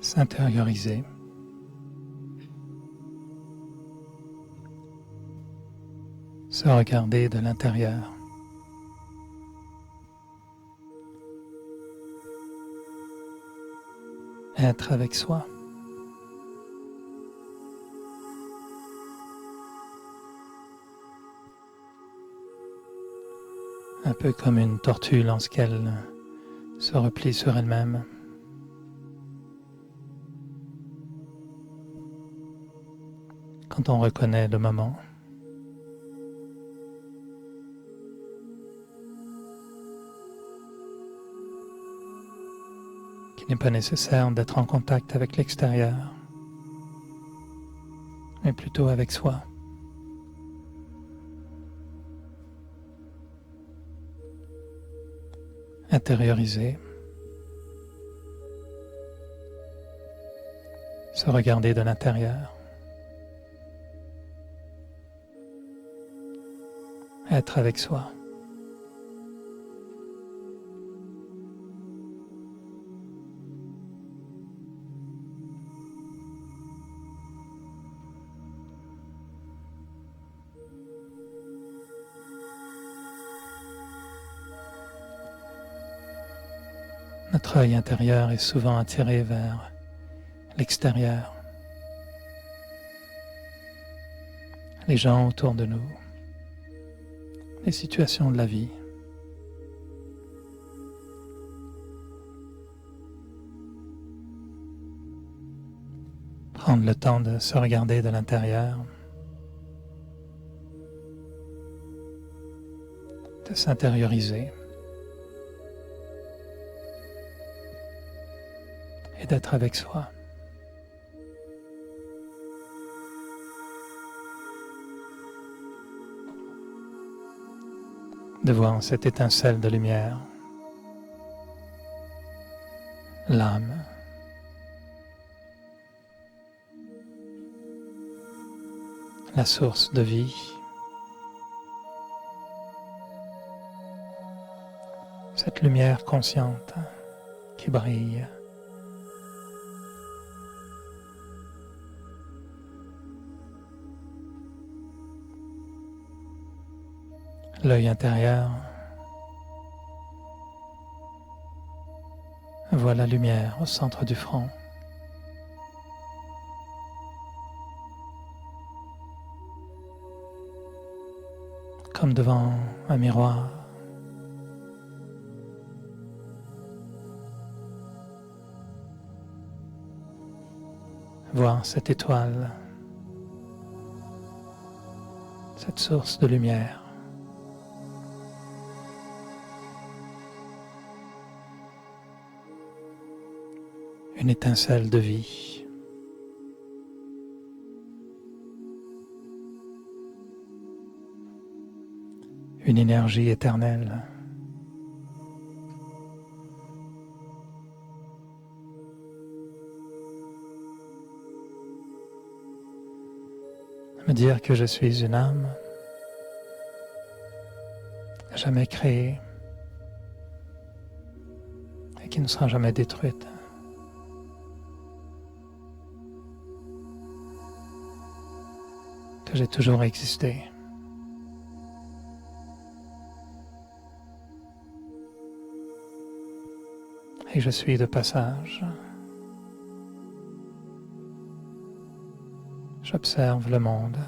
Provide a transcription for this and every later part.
s'intérioriser, se regarder de l'intérieur, être avec soi. Un peu comme une tortue lorsqu'elle se replie sur elle-même. Quand on reconnaît le moment. Qu'il n'est pas nécessaire d'être en contact avec l'extérieur, mais plutôt avec soi. Intérioriser, se regarder de l'intérieur, être avec soi. Notre œil intérieur est souvent attiré vers l'extérieur, les gens autour de nous, les situations de la vie. Prendre le temps de se regarder de l'intérieur, de s'intérioriser et d'être avec soi. De voir cette étincelle de lumière, l'âme, la source de vie, cette lumière consciente qui brille. L'œil intérieur voit la lumière au centre du front. Comme devant un miroir. Voir cette étoile, cette source de lumière. Une étincelle de vie. Une énergie éternelle. Me dire que je suis une âme jamais créée et qui ne sera jamais détruite. Que j'ai toujours existé. Et je suis de passage. J'observe le monde.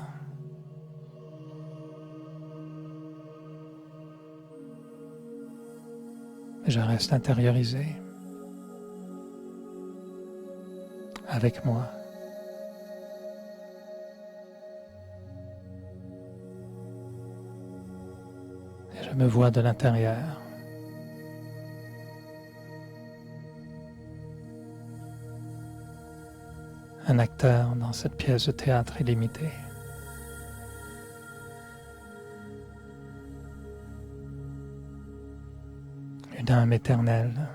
Et je reste intériorisé avec moi. Et je me vois de l'intérieur. Un acteur dans cette pièce de théâtre illimitée. Une âme éternelle.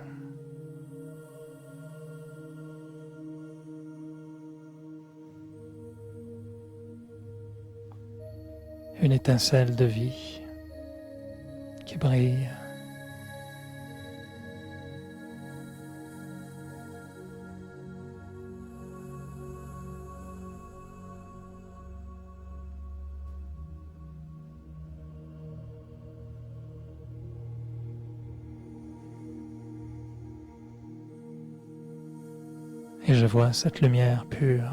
Une étincelle de vie qui brille. Et je vois cette lumière pure,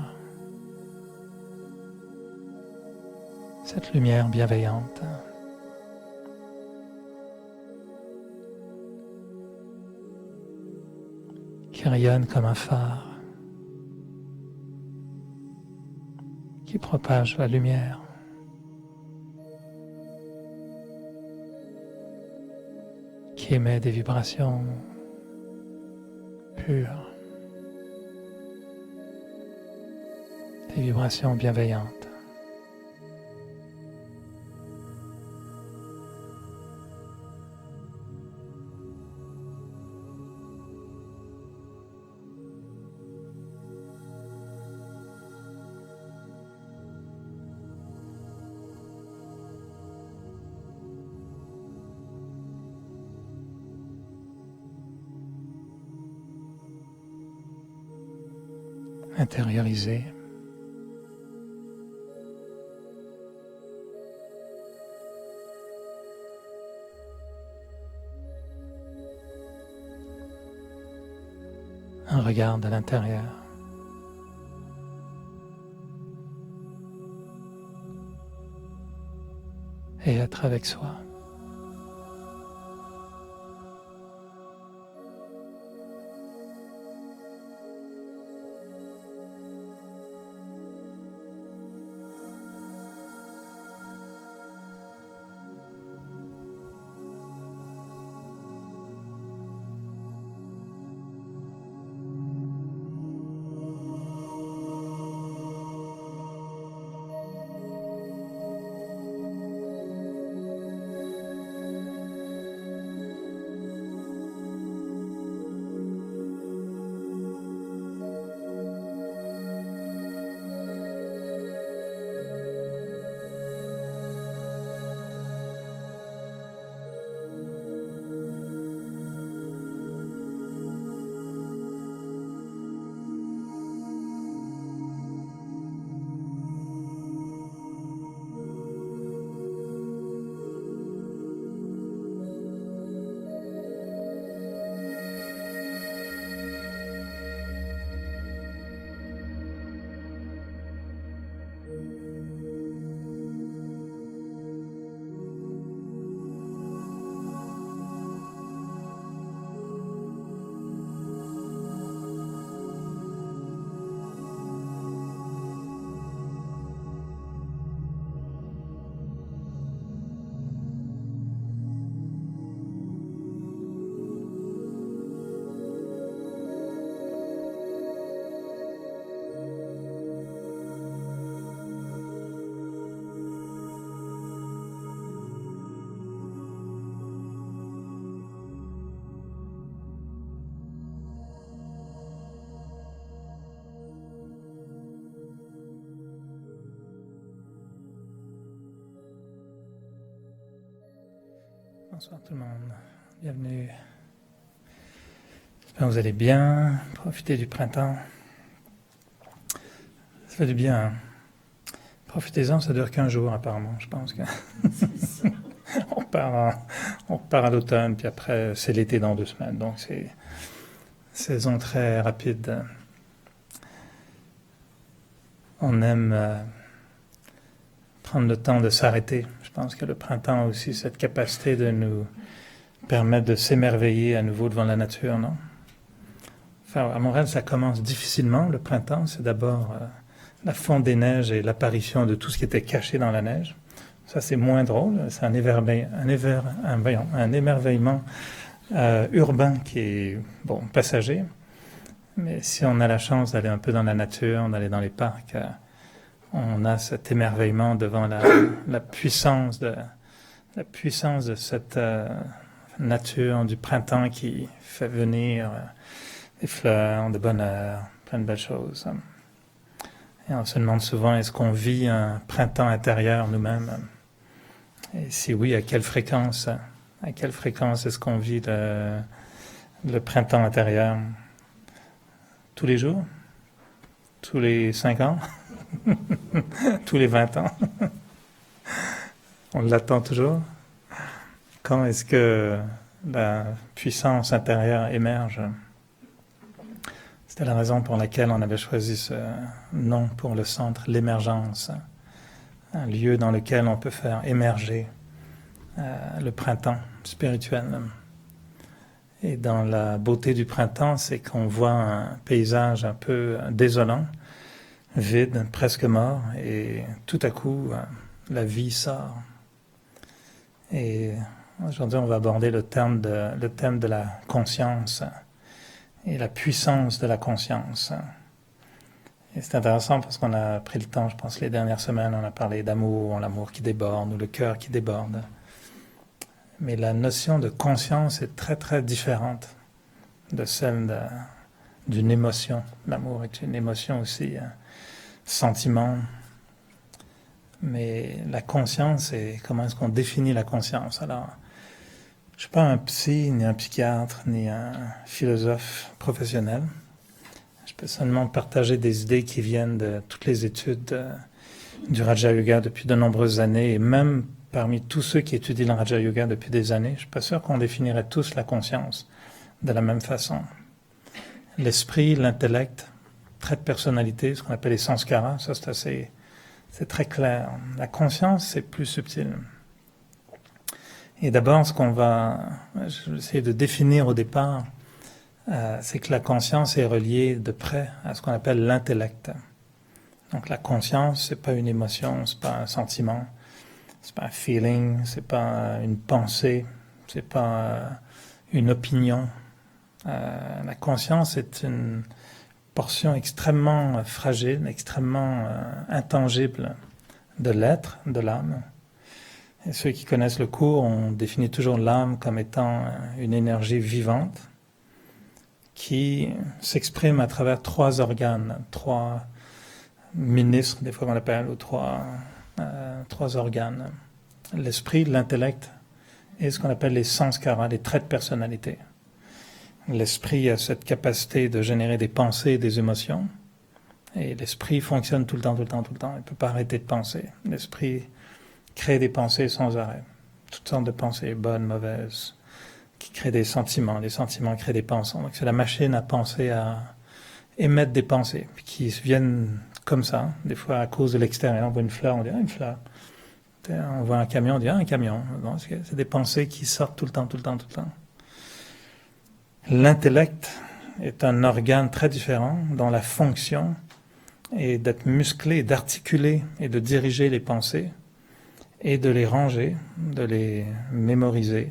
cette lumière bienveillante, qui rayonne comme un phare, qui propage la lumière. Qui émet des vibrations pures, des vibrations bienveillantes. Intériorisé. Un regard de l'intérieur. Et être avec soi. Bonsoir tout le monde, bienvenue. J'espère que vous allez bien, profitez du printemps. Ça fait du bien, hein? Profitez-en, ça dure qu'un jour apparemment, je pense que on repart à l'automne, puis après c'est l'été dans 2 semaines, donc c'est saison très rapide. On aime prendre le temps de s'arrêter. Je pense que le printemps a aussi cette capacité de nous permettre de s'émerveiller à nouveau devant la nature, non? Enfin, à Montréal, ça commence difficilement, le printemps. C'est d'abord la fonte des neiges et l'apparition de tout ce qui était caché dans la neige. Ça, c'est moins drôle. C'est un émerveillement urbain qui est, bon, passager. Mais si on a la chance d'aller un peu dans la nature, d'aller dans les parcs, on a cet émerveillement devant la puissance de cette nature du printemps qui fait venir des fleurs, de bonheur, plein de belles choses. Et on se demande souvent, est-ce qu'on vit un printemps intérieur nous-mêmes? Et si oui, à quelle fréquence est-ce qu'on vit le printemps intérieur? Tous les jours? Tous les 5 ans? Tous les 20 ans? On l'attend toujours? Quand est-ce que la puissance intérieure émerge? C'est C'était la raison pour laquelle on avait choisi ce nom pour le centre, l'émergence, un lieu dans lequel on peut faire émerger le printemps spirituel. Et dans la beauté du printemps, c'est qu'on voit un paysage un peu désolant, vide, presque mort, et tout à coup, la vie sort. Et aujourd'hui, on va aborder le thème de la conscience et la puissance de la conscience. Et c'est intéressant parce qu'on a pris le temps, je pense, les dernières semaines, on a parlé d'amour, l'amour qui déborde, ou le cœur qui déborde. Mais la notion de conscience est très, très différente de celle d'une émotion. L'amour est une émotion aussi, un sentiment. Mais la conscience, c'est comment est-ce qu'on définit la conscience? Alors, je ne suis pas un psy, ni un psychiatre, ni un philosophe professionnel. Je peux seulement partager des idées qui viennent de toutes les études du Raja Yoga depuis de nombreuses années, et même parmi tous ceux qui étudient le Raja Yoga depuis des années, je ne suis pas sûr qu'on définirait tous la conscience de la même façon. L'esprit, l'intellect, trait de personnalité, ce qu'on appelle les sanskaras, ça c'est très clair. La conscience, c'est plus subtil. Et d'abord, je vais essayer de définir au départ, c'est que la conscience est reliée de près à ce qu'on appelle l'intellect. Donc la conscience, c'est pas une émotion, c'est pas un sentiment, c'est pas un feeling, c'est pas une pensée, c'est pas une opinion. La conscience est une portion extrêmement fragile, extrêmement intangible de l'être, de l'âme. Et ceux qui connaissent le cours, on définit toujours l'âme comme étant une énergie vivante qui s'exprime à travers 3 organes, 3 ministres, des fois on l'appelle, ou 3 organes. L'esprit, l'intellect et ce qu'on appelle les sanskaras, les traits de personnalité. L'esprit a cette capacité de générer des pensées et des émotions. Et l'esprit fonctionne tout le temps. Il ne peut pas arrêter de penser. L'esprit crée des pensées sans arrêt. Toutes sortes de pensées, bonnes, mauvaises, qui créent des sentiments. Les sentiments créent des pensées. Donc c'est la machine à penser, à émettre des pensées, qui viennent comme ça. Des fois à cause de l'extérieur. On voit une fleur, on dit « ah, une fleur ». On voit un camion, on dit « ah, un camion ». Bon, c'est des pensées qui sortent tout le temps. L'intellect est un organe très différent dont la fonction est d'être musclé, d'articuler et de diriger les pensées et de les ranger, de les mémoriser,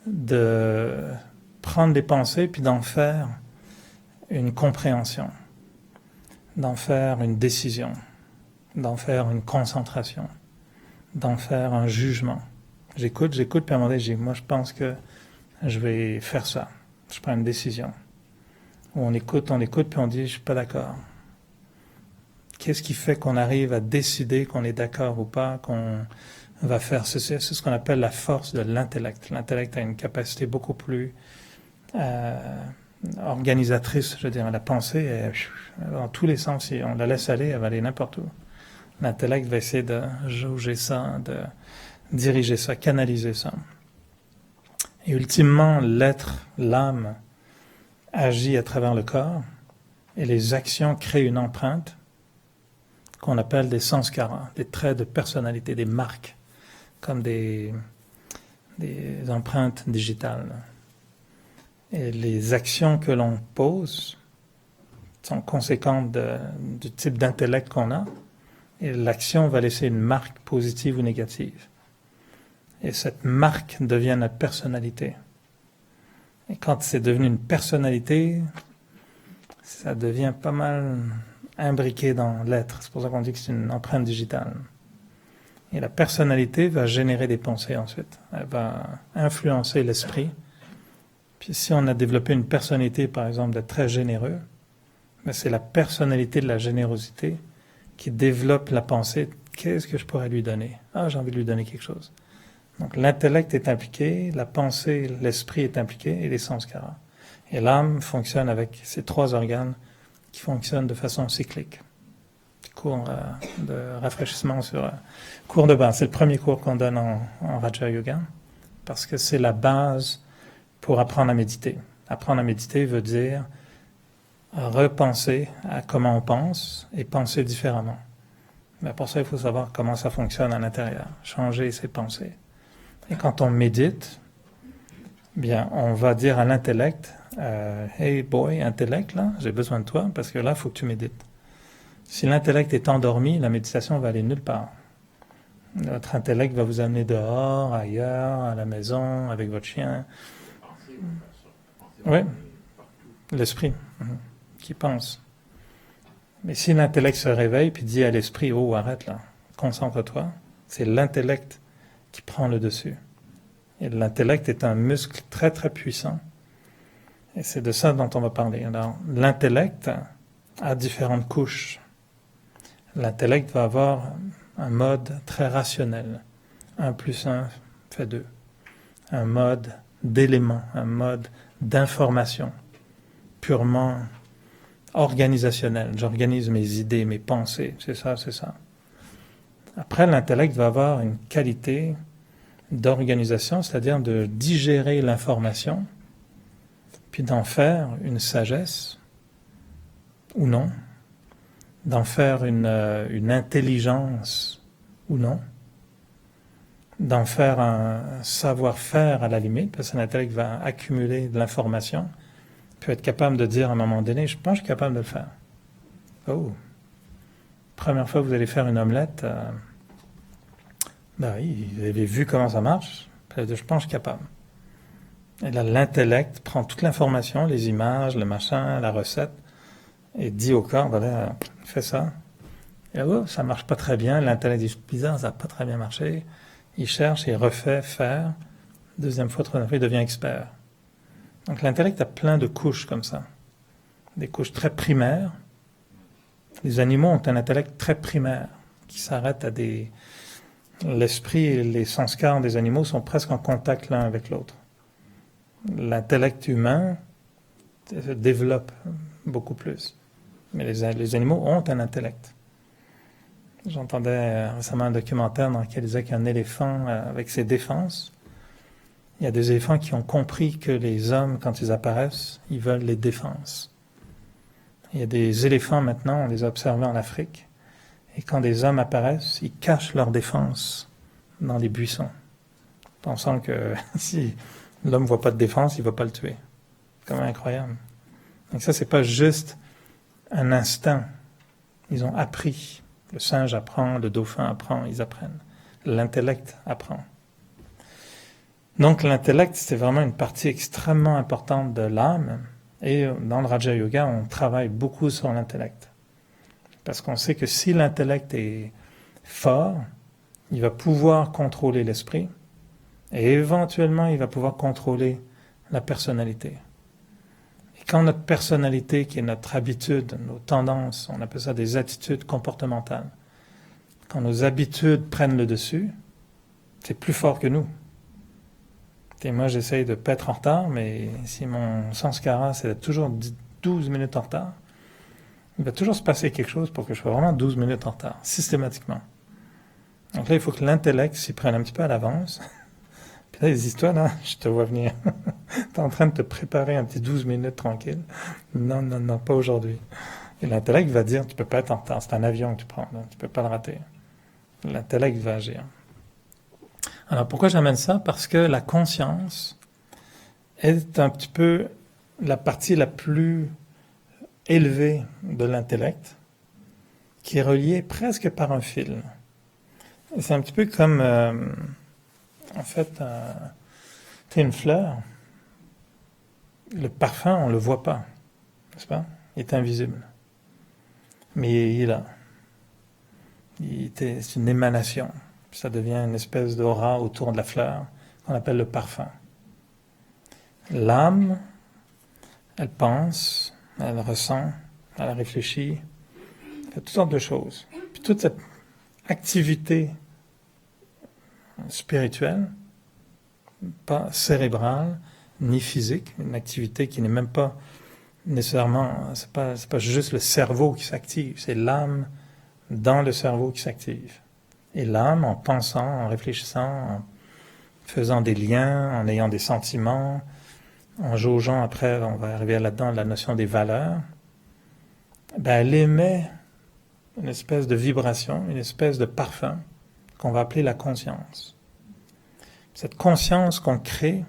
de prendre les pensées puis d'en faire une compréhension, d'en faire une décision, d'en faire une concentration, d'en faire un jugement. J'écoute, puis à un moment donné, moi je pense que je vais faire ça. Je prends une décision. Ou on écoute, puis on dit, je ne suis pas d'accord. Qu'est-ce qui fait qu'on arrive à décider qu'on est d'accord ou pas, qu'on va faire ceci? C'est ce qu'on appelle la force de l'intellect. L'intellect a une capacité beaucoup plus organisatrice, je veux dire. La pensée, dans tous les sens, si on la laisse aller, elle va aller n'importe où. L'intellect va essayer de jauger ça, de diriger ça, canaliser ça. Et ultimement, l'être, l'âme, agit à travers le corps et les actions créent une empreinte qu'on appelle des sanskaras, des traits de personnalité, des marques, comme des empreintes digitales. Et les actions que l'on pose sont conséquentes du type d'intellect qu'on a, et l'action va laisser une marque positive ou négative. Et cette marque devient notre personnalité. Et quand c'est devenu une personnalité, ça devient pas mal imbriqué dans l'être. C'est pour ça qu'on dit que c'est une empreinte digitale. Et la personnalité va générer des pensées ensuite. Elle va influencer l'esprit. Puis si on a développé une personnalité, par exemple, d'être très généreux, ben c'est la personnalité de la générosité qui développe la pensée. Qu'est-ce que je pourrais lui donner? Ah, j'ai envie de lui donner quelque chose. Donc l'intellect est impliqué, la pensée, l'esprit est impliqué et les sanskaras. Et l'âme fonctionne avec ces 3 organes qui fonctionnent de façon cyclique. Cours de rafraîchissement sur cours de base. C'est le premier cours qu'on donne en Raja Yoga parce que c'est la base pour apprendre à méditer. Apprendre à méditer veut dire repenser à comment on pense et penser différemment. Mais pour ça, il faut savoir comment ça fonctionne à l'intérieur, changer ses pensées. Et quand on médite, bien, on va dire à l'intellect, hey boy, intellect, là, j'ai besoin de toi parce que là, il faut que tu médites. Si l'intellect est endormi, la méditation va aller nulle part. Notre intellect va vous amener dehors, ailleurs, à la maison, avec votre chien. Oui, l'esprit qui pense. Mais si l'intellect se réveille puis dit à l'esprit, oh, arrête là, concentre-toi, c'est l'intellect qui prend le dessus. Et l'intellect est un muscle très très puissant. Et c'est de ça dont on va parler. Alors, l'intellect a différentes couches. L'intellect va avoir un mode très rationnel. 1 plus 1 fait 2. Un mode d'éléments, un mode d'information, purement organisationnel. J'organise mes idées, mes pensées, c'est ça, c'est ça. Après, l'intellect va avoir une qualité d'organisation, c'est-à-dire de digérer l'information, puis d'en faire une sagesse, ou non, d'en faire une intelligence, ou non, d'en faire un savoir-faire à la limite, parce que l'intellect va accumuler de l'information, puis être capable de dire à un moment donné, je pense que je suis capable de le faire. Oh, première fois que vous allez faire une omelette, ben oui, vous avez vu comment ça marche, puis je pense que je suis capable. Et là, l'intellect prend toute l'information, les images, le machin, la recette, et dit au corps, voilà, fais ça. Et oh, ça marche pas très bien, l'intellect dit, bizarre, ça n'a pas très bien marché. Il cherche, il refait, faire. Deuxième fois, troisième fois, il devient expert. Donc l'intellect a plein de couches comme ça. Des couches très primaires. Les animaux ont un intellect très primaire, qui s'arrête à des... L'esprit et les sanskars des animaux sont presque en contact l'un avec l'autre. L'intellect humain se développe beaucoup plus. Mais les animaux ont un intellect. J'entendais récemment un documentaire dans lequel il disait qu'un éléphant, avec ses défenses, il y a des éléphants qui ont compris que les hommes, quand ils apparaissent, ils veulent les défenses. Il y a des éléphants maintenant, on les a observés en Afrique, et quand des hommes apparaissent, ils cachent leurs défenses dans les buissons, pensant que si l'homme ne voit pas de défense, il ne va pas le tuer. C'est quand même incroyable. Donc ça, c'est pas juste un instinct. Ils ont appris. Le singe apprend, le dauphin apprend, ils apprennent. L'intellect apprend. Donc l'intellect, c'est vraiment une partie extrêmement importante de l'âme. Et dans le Raja Yoga, on travaille beaucoup sur l'intellect. Parce qu'on sait que si l'intellect est fort, il va pouvoir contrôler l'esprit. Et éventuellement, il va pouvoir contrôler la personnalité. Et quand notre personnalité, qui est notre habitude, nos tendances, on appelle ça des attitudes comportementales, quand nos habitudes prennent le dessus, c'est plus fort que nous. Et moi, j'essaye de ne pas être en retard, mais si mon sanskara, c'est d'être toujours 12 minutes en retard, il va toujours se passer quelque chose pour que je sois vraiment 12 minutes en retard, systématiquement. Donc là, il faut que l'intellect s'y prenne un petit peu à l'avance. Puis là, les histoires, là, je te vois venir. Tu es en train de te préparer un petit 12 minutes tranquille. Non, pas aujourd'hui. Et l'intellect va dire, tu peux pas être en retard, c'est un avion que tu prends, là, tu peux pas le rater. L'intellect va agir. Alors pourquoi j'amène ça? Parce que la conscience est un petit peu la partie la plus élevée de l'intellect, qui est reliée presque par un fil. Et c'est un petit peu comme, en fait, une fleur. Le parfum, on ne le voit pas, n'est-ce pas? Il est invisible. Mais il est là. C'est une émanation. Ça devient une espèce d'aura autour de la fleur qu'on appelle le parfum. L'âme, elle pense, elle ressent, elle réfléchit, elle fait toutes sortes de choses. Puis toute cette activité spirituelle, pas cérébrale, ni physique, une activité qui n'est même pas nécessairement, c'est pas juste le cerveau qui s'active, c'est l'âme dans le cerveau qui s'active. Et l'âme, en pensant, en réfléchissant, en faisant des liens, en ayant des sentiments, en jaugeant après, on va arriver là-dedans, la notion des valeurs. elle émet une espèce de vibration, une espèce de parfum qu'on va appeler la conscience. Cette conscience qu'on crée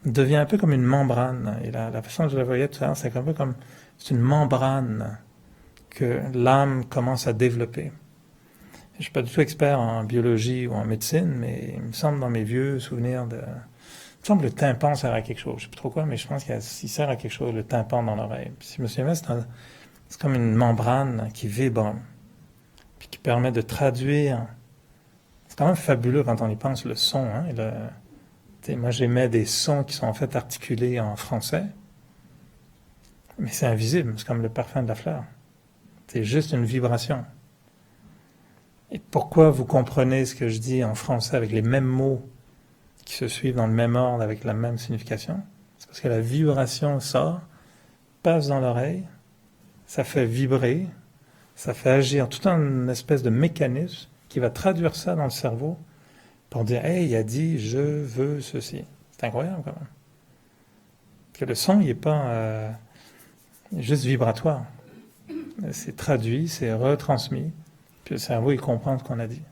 devient un peu comme une membrane. Et la façon dont je la voyais tout à l'heure, c'est un peu comme c'est une membrane que l'âme commence à développer. Je ne suis pas du tout expert en biologie ou en médecine, mais il me semble dans mes vieux souvenirs il me semble que le tympan sert à quelque chose. Je ne sais pas trop quoi, mais je pense qu'il sert à quelque chose, le tympan dans l'oreille. Puis si je me souviens, c'est comme une membrane qui vibre, puis qui permet de traduire. C'est quand même fabuleux quand on y pense, le son. Hein, moi, j'émets des sons qui sont en fait articulés en français, mais c'est invisible, c'est comme le parfum de la fleur. C'est juste une vibration. Et pourquoi vous comprenez ce que je dis en français avec les mêmes mots qui se suivent dans le même ordre avec la même signification? C'est parce que la vibration sort, passe dans l'oreille, ça fait vibrer, ça fait agir tout un espèce de mécanisme qui va traduire ça dans le cerveau pour dire « Hey, il a dit, je veux ceci ». C'est incroyable quand même. Que le son, il n'est pas juste vibratoire. C'est traduit, c'est retransmis, puis le cerveau, il comprend ce qu'on a dit.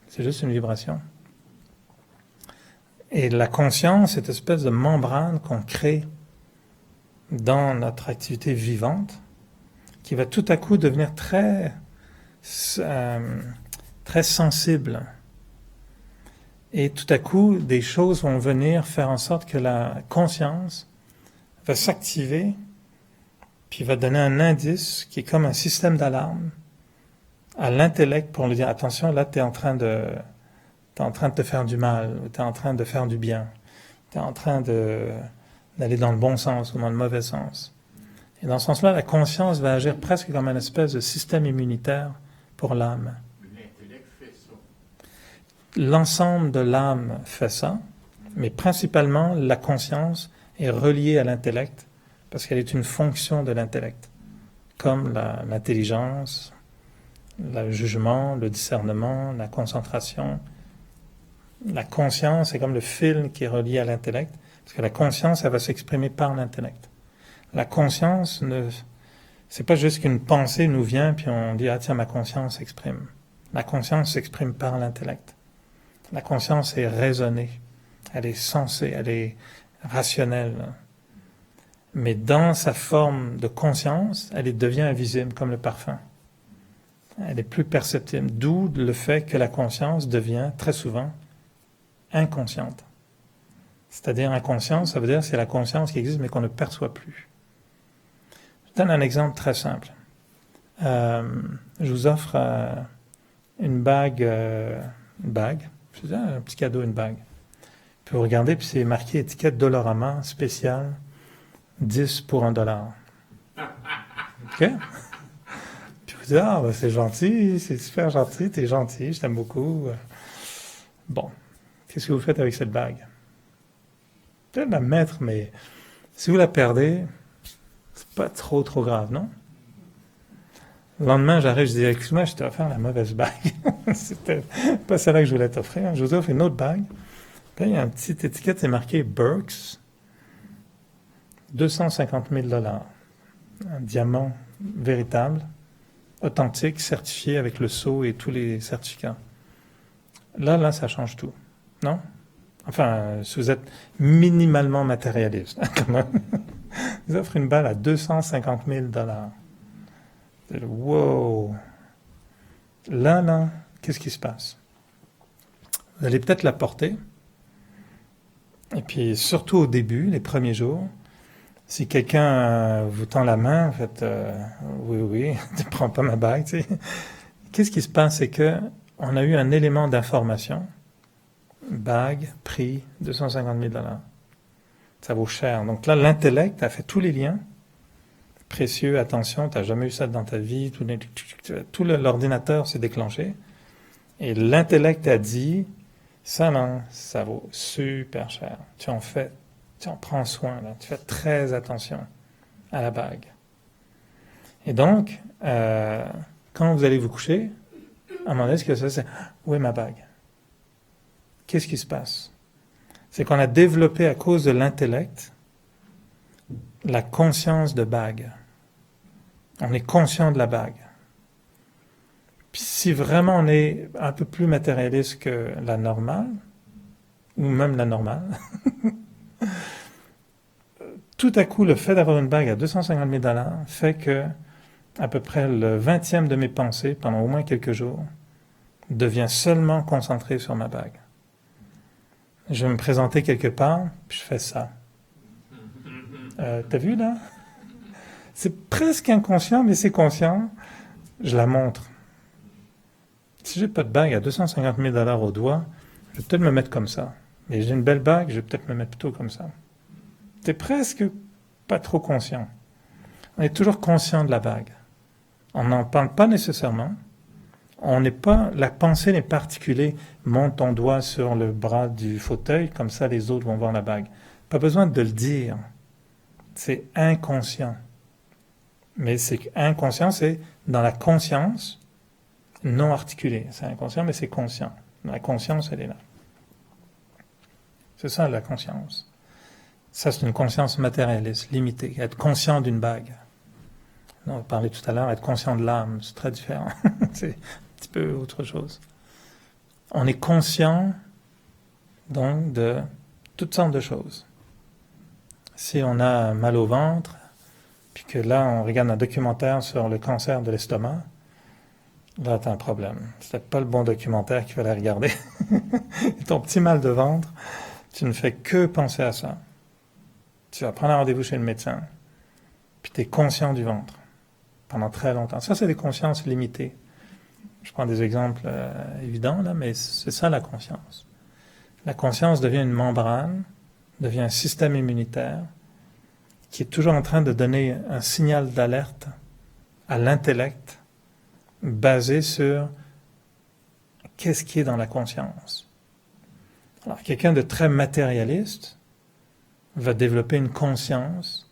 C'est juste une vibration. Et la conscience, cette espèce de membrane qu'on crée dans notre activité vivante, qui va tout à coup devenir très sensible. Et tout à coup, des choses vont venir faire en sorte que la conscience va s'activer, puis va donner un indice qui est comme un système d'alarme à l'intellect pour lui dire « Attention, là, tu es en train de te faire du mal, ou tu es en train de faire du bien, tu es en train d'aller dans le bon sens ou dans le mauvais sens. » Et dans ce sens-là, la conscience va agir presque comme une espèce de système immunitaire pour l'âme. L'intellect fait ça. L'ensemble de l'âme fait ça, mais principalement, la conscience est reliée à l'intellect parce qu'elle est une fonction de l'intellect, comme l'intelligence, le jugement, le discernement, la concentration. La conscience est comme le fil qui est relié à l'intellect, parce que la conscience, elle va s'exprimer par l'intellect. La conscience, c'est pas juste qu'une pensée nous vient, puis on dit « Ah tiens, ma conscience s'exprime ». La conscience s'exprime par l'intellect. La conscience est raisonnée, elle est sensée, elle est rationnelle. Mais dans sa forme de conscience, elle devient invisible comme le parfum. Elle est plus perceptible, d'où le fait que la conscience devient très souvent inconsciente. C'est-à-dire inconsciente, ça veut dire que c'est la conscience qui existe mais qu'on ne perçoit plus. Je donne un exemple très simple. Je vous offre une bague, je veux dire, un petit cadeau, une bague. Puis vous regardez, puis c'est marqué étiquette Dollarama spécial 10 pour $1. OK? Puis vous dites, ah, ben c'est gentil, c'est super gentil, t'es gentil, je t'aime beaucoup. Bon, qu'est-ce que vous faites avec cette bague? Peut-être la mettre, mais si vous la perdez, c'est pas trop grave, non? Le lendemain, j'arrive, je dis, excuse-moi, je t'ai offert la mauvaise bague. C'était pas celle-là que je voulais t'offrir. Je vous offre une autre bague. Puis là, il y a une petite étiquette, c'est marqué Burks, 250 000 $. Un diamant véritable, authentique, certifié avec le sceau et tous les certificats. Là, ça change tout. Non? Enfin, si vous êtes minimalement matérialiste, quand même. Ils offrent une balle à 250 000 $. Wow! Là, qu'est-ce qui se passe? Vous allez peut-être la porter. Et puis, surtout au début, les premiers jours, si quelqu'un vous tend la main, en fait, oui, tu ne prends pas ma bague, tu sais. Qu'est-ce qui se passe? C'est qu'on a eu un élément d'information. Bague, prix, 250 000 $. Ça vaut cher. Donc là, l'intellect a fait tous les liens. Précieux, attention, tu n'as jamais eu ça dans ta vie. Tout l'ordinateur s'est déclenché. Et l'intellect a dit, ça, non, ça vaut super cher. Tu en prends soin, là. Tu fais très attention à la bague. Et donc, quand vous allez vous coucher, à un moment donné, ce que ça, c'est, où est ma bague? Qu'est-ce qui se passe? C'est qu'on a développé à cause de l'intellect la conscience de bague. On est conscient de la bague. Puis si vraiment on est un peu plus matérialiste que la normale, ou même la normale, tout à coup, le fait d'avoir une bague à 250 000 $ fait que à peu près le 20e de mes pensées, pendant au moins quelques jours, devient seulement concentré sur ma bague. Je vais me présenter quelque part, puis je fais ça. T'as vu là? C'est presque inconscient, mais c'est conscient. Je la montre. Si j'ai pas de bague à 250 000 $ au doigt, je vais peut-être me mettre comme ça. Mais j'ai une belle bague, je vais peut-être me mettre plutôt comme ça. C'est presque pas trop conscient. On est toujours conscient de la bague. On n'en parle pas nécessairement. On n'est pas, la pensée n'est pas articulée. Monte ton doigt sur le bras du fauteuil, comme ça les autres vont voir la bague. Pas besoin de le dire. C'est inconscient. Mais c'est inconscient, c'est dans la conscience non articulée. C'est inconscient, mais c'est conscient. La conscience, elle est là. C'est ça la conscience. Ça, c'est une conscience matérialiste, limitée. Être conscient d'une bague. On parlait tout à l'heure, être conscient de l'âme, c'est très différent. C'est un petit peu autre chose. On est conscient, donc, de toutes sortes de choses. Si on a mal au ventre, puis que là, on regarde un documentaire sur le cancer de l'estomac, là, tu as un problème. C'est peut-être pas le bon documentaire qu'il fallait regarder. Et ton petit mal de ventre, tu ne fais que penser à ça. Tu vas prendre un rendez-vous chez le médecin, puis tu es conscient du ventre pendant très longtemps. Ça, c'est des consciences limitées. Je prends des exemples évidents, là, mais c'est ça la conscience. La conscience devient une membrane, devient un système immunitaire qui est toujours en train de donner un signal d'alerte à l'intellect basé sur qu'est-ce qui est dans la conscience. Alors, quelqu'un de très matérialiste va développer une conscience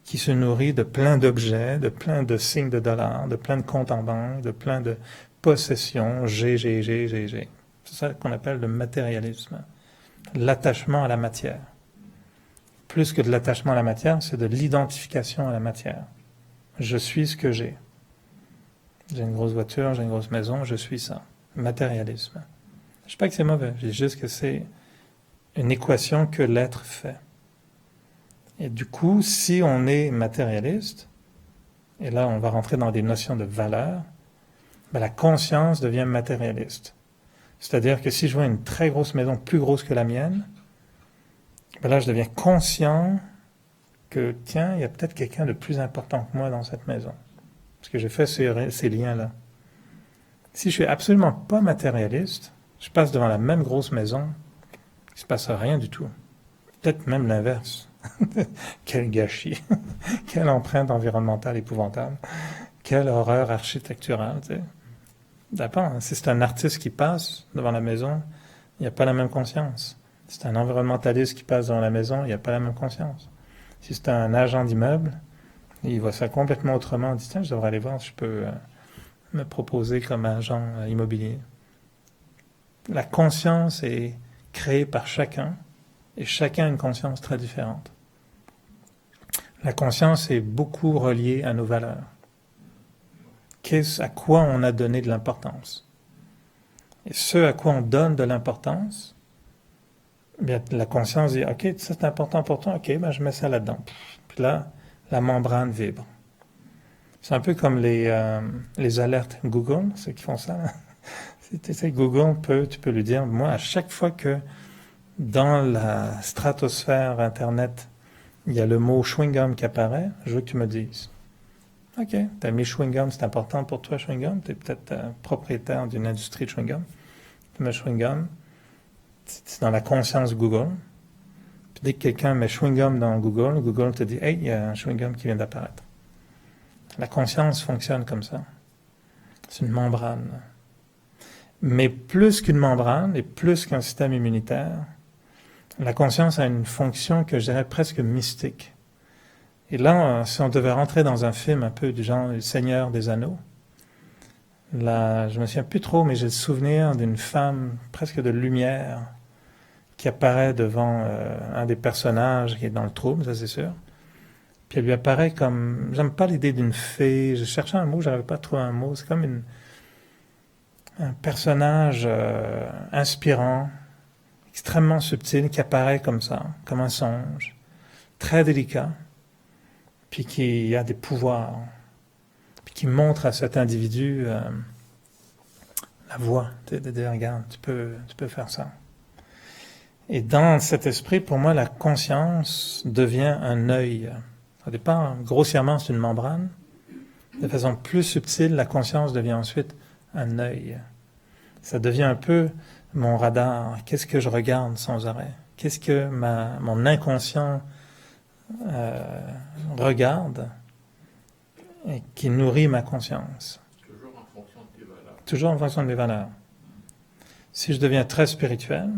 qui se nourrit de plein d'objets, de plein de signes de dollars, de plein de comptes en banque, de plein de possessions, G. C'est ça qu'on appelle le matérialisme, l'attachement à la matière. Plus que de l'attachement à la matière, c'est de l'identification à la matière. Je suis ce que j'ai. J'ai une grosse voiture, j'ai une grosse maison, je suis ça. Matérialisme. Je ne dis pas que c'est mauvais, je dis juste que c'est une équation que l'être fait. Et du coup, si on est matérialiste, et là on va rentrer dans des notions de valeur, ben la conscience devient matérialiste. C'est-à-dire que si je vois une très grosse maison, plus grosse que la mienne, ben là je deviens conscient que, tiens, il y a peut-être quelqu'un de plus important que moi dans cette maison. Parce que j'ai fait ces liens-là. Si je suis absolument pas matérialiste, je passe devant la même grosse maison, il ne se passe rien du tout. Peut-être même l'inverse. Quel gâchis. Quelle empreinte environnementale épouvantable. Quelle horreur architecturale. Tu sais. D'accord, si c'est un artiste qui passe devant la maison, il n'y a pas la même conscience. Si c'est un environnementaliste qui passe devant la maison, il n'y a pas la même conscience. Si c'est un agent d'immeuble, il voit ça complètement autrement. Il dit, tiens, je devrais aller voir si je peux me proposer comme agent immobilier. La conscience est créée par chacun, et chacun a une conscience très différente. La conscience est beaucoup reliée à nos valeurs. À quoi on a donné de l'importance. Et ce à quoi on donne de l'importance, bien, la conscience dit, ok, ça c'est important pour toi, ok, ben je mets ça là-dedans. Puis là, la membrane vibre. C'est un peu comme les alertes Google, ceux qui font ça. Si Google tu peux lui dire, moi, à chaque fois que dans la stratosphère Internet, il y a le mot chewing-gum qui apparaît, je veux que tu me dises. Ok, tu as mis chewing-gum, c'est important pour toi, chewing-gum. Tu es peut-être propriétaire d'une industrie de chewing-gum. Tu mets chewing-gum, c'est dans la conscience Google. Puis dès que quelqu'un met chewing-gum dans Google, Google te dit, hey, il y a un chewing-gum qui vient d'apparaître. La conscience fonctionne comme ça. C'est une membrane. Mais plus qu'une membrane et plus qu'un système immunitaire, la conscience a une fonction que je dirais presque mystique. Et là, si on devait rentrer dans un film un peu du genre Le Seigneur des Anneaux, là, je me souviens plus trop, mais j'ai le souvenir d'une femme presque de lumière qui apparaît devant un des personnages qui est dans le trouble, ça c'est sûr. Puis Puis elle lui apparaît comme... J'aime pas l'idée d'une fée. Je cherchais un mot, j'arrivais pas à trouver un mot. C'est comme un personnage inspirant, extrêmement subtil, qui apparaît comme ça, comme un songe, très délicat, puis qui a des pouvoirs, puis qui montre à cet individu la voie, de dire, regarde, tu peux faire ça. Et dans cet esprit, pour moi, la conscience devient un œil. Au départ, grossièrement, c'est une membrane. De façon plus subtile, la conscience devient ensuite un œil. Ça devient un peu mon radar. Qu'est-ce que je regarde sans arrêt? Qu'est-ce que mon inconscient regarde et qui nourrit ma conscience? Toujours en fonction de tes valeurs. Toujours en fonction de mes valeurs. Si je deviens très spirituel,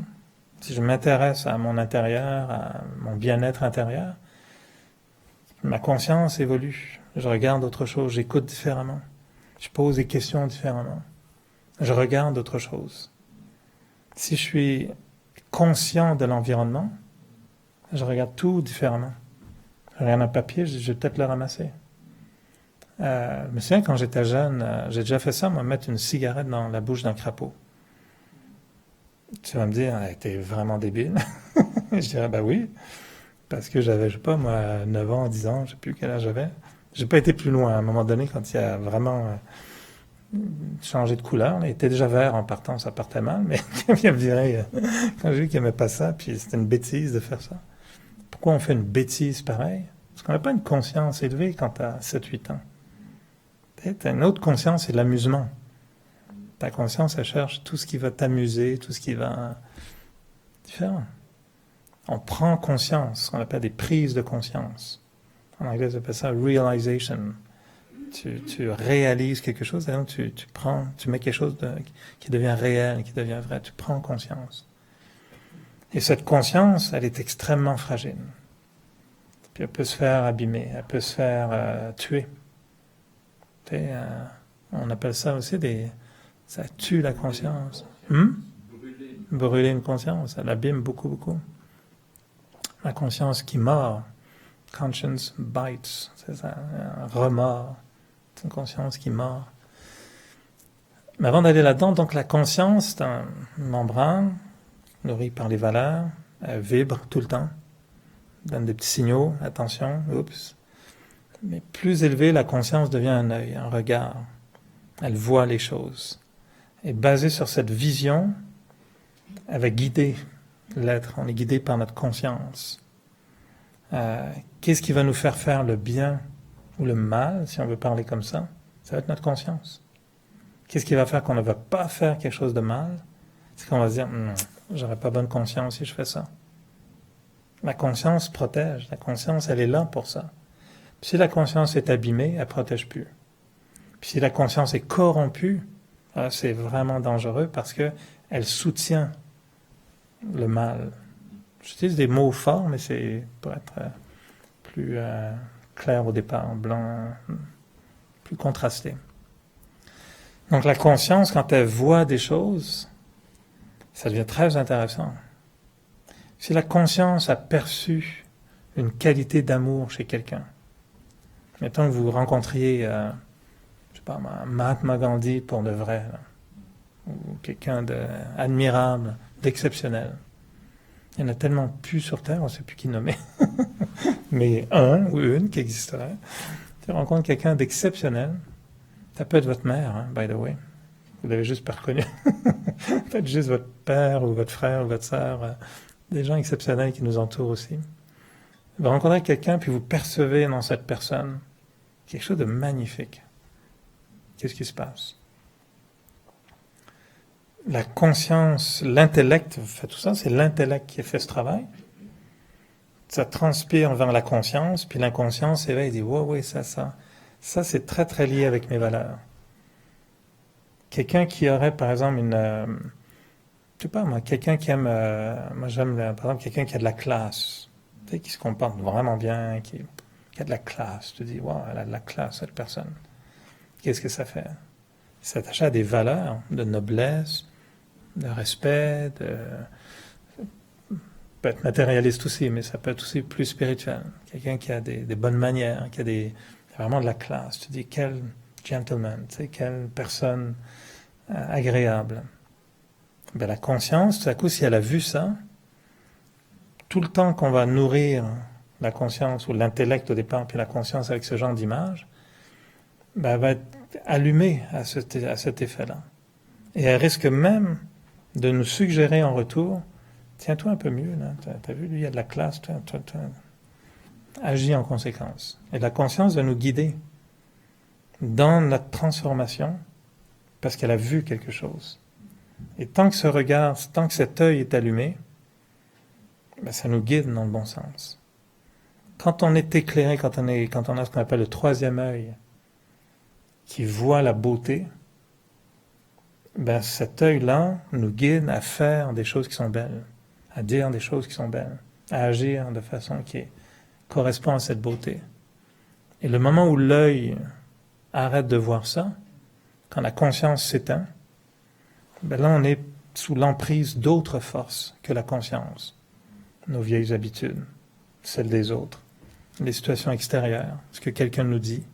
si je m'intéresse à mon intérieur, à mon bien-être intérieur, ma conscience évolue. Je regarde autre chose, j'écoute différemment. Je pose des questions différemment. Je regarde autre chose. Si je suis conscient de l'environnement, je regarde tout différemment. Je regarde un papier, je vais peut-être le ramasser. Je me souviens quand j'étais jeune, j'ai déjà fait ça, moi, mettre une cigarette dans la bouche d'un crapaud. Tu vas me dire, t'es vraiment débile. Je dirais, bah oui, parce que j'avais, je sais pas, moi, 9 ans, 10 ans, je sais plus quel âge j'avais. J'ai pas été plus loin. À un moment donné, quand il y a vraiment changé de couleur, il était déjà vert en partant, ça partait mal, mais il me dirait, quand j'ai vu qu'il n'aimait pas ça, puis c'était une bêtise de faire ça. Pourquoi on fait une bêtise pareille? Parce qu'on n'a pas une conscience élevée quand tu as 7-8 ans. Tu as une autre conscience, c'est l'amusement. Ta conscience, elle cherche tout ce qui va t'amuser, tout ce qui va... différent. On prend conscience, on appelle des prises de conscience. En anglais, on appelle ça realization. Tu réalises quelque chose, et donc tu mets quelque chose qui devient réel, qui devient vrai. Tu prends conscience. Et cette conscience, elle est extrêmement fragile. Puis elle peut se faire abîmer, elle peut se faire tuer. On appelle ça aussi ça tue la conscience. Brûler une conscience, elle abîme beaucoup, beaucoup. La conscience qui mord, conscience bites, c'est ça, un remords, c'est une conscience qui mord. Mais avant d'aller là-dedans, donc la conscience, c'est une membrane nourrie par les valeurs, elle vibre tout le temps, donne des petits signaux, attention, oups. Mais plus élevée, la conscience devient un œil, un regard. Elle voit les choses. Et basée sur cette vision, elle va guider l'être. On est guidé par notre conscience. Qu'est-ce qui va nous faire le bien ou le mal, si on veut parler comme ça? Ça va être notre conscience. Qu'est-ce qui va faire qu'on ne va pas faire quelque chose de mal? C'est qu'on va se dire, j'aurais pas bonne conscience si je fais ça. La conscience protège. La conscience, elle est là pour ça. Puis si la conscience est abîmée, elle ne protège plus. Puis si la conscience est corrompue, c'est vraiment dangereux parce qu'elle soutient le mal. J'utilise des mots forts, mais c'est pour être plus clair au départ, blanc, plus contrasté. Donc la conscience, quand elle voit des choses, ça devient très intéressant. Si la conscience a perçu une qualité d'amour chez quelqu'un, mettons que vous rencontriez, je sais pas, Mahatma Gandhi pour de vrai, là, ou quelqu'un d'admirable, d'exceptionnel. Il y en a tellement plus sur Terre, on ne sait plus qui nommer. Mais un ou une qui existerait. Tu rencontres quelqu'un d'exceptionnel, ça peut être votre mère, hein, by the way. Vous l'avez juste pas reconnu. Peut-être juste votre père ou votre frère ou votre sœur, des gens exceptionnels qui nous entourent aussi. Vous rencontrez quelqu'un, puis vous percevez dans cette personne quelque chose de magnifique. Qu'est-ce qui se passe? La conscience, l'intellect fait tout ça, c'est l'intellect qui a fait ce travail. Ça transpire vers la conscience, puis l'inconscience s'éveille et dit « ouais, ça. Ça, c'est très, très lié avec mes valeurs. » Quelqu'un qui aurait, par exemple, je sais pas moi, quelqu'un qui aime, moi j'aime, par exemple, quelqu'un qui a de la classe, tu sais, qui se comporte vraiment bien, qui a de la classe. Tu te dis « wow, elle a de la classe, cette personne. » Qu'est-ce que ça fait? S'attacher à des valeurs de noblesse, de respect, peut être matérialiste aussi, mais ça peut être aussi plus spirituel. Quelqu'un qui a des bonnes manières, qui a vraiment de la classe. Tu dis, quel gentleman, tu sais, quelle personne agréable. Ben, la conscience, tout à coup, si elle a vu ça, tout le temps qu'on va nourrir la conscience ou l'intellect au départ, puis la conscience avec ce genre d'image, ben, elle va être allumée à cet effet-là. Et elle risque même de nous suggérer en retour, tiens-toi un peu mieux, là, t'as vu, lui, il y a de la classe, toi, agis en conséquence. Et la conscience va nous guider dans notre transformation parce qu'elle a vu quelque chose. Et tant que ce regard, tant que cet œil est allumé, ben ça nous guide dans le bon sens. Quand on est éclairé, quand on a ce qu'on appelle le troisième œil, qui voit la beauté, ben cet œil-là nous guide à faire des choses qui sont belles, à dire des choses qui sont belles, à agir de façon qui correspond à cette beauté. Et le moment où l'œil arrête de voir ça, quand la conscience s'éteint, ben là on est sous l'emprise d'autres forces que la conscience. Nos vieilles habitudes, celles des autres, les situations extérieures, ce que quelqu'un nous dit.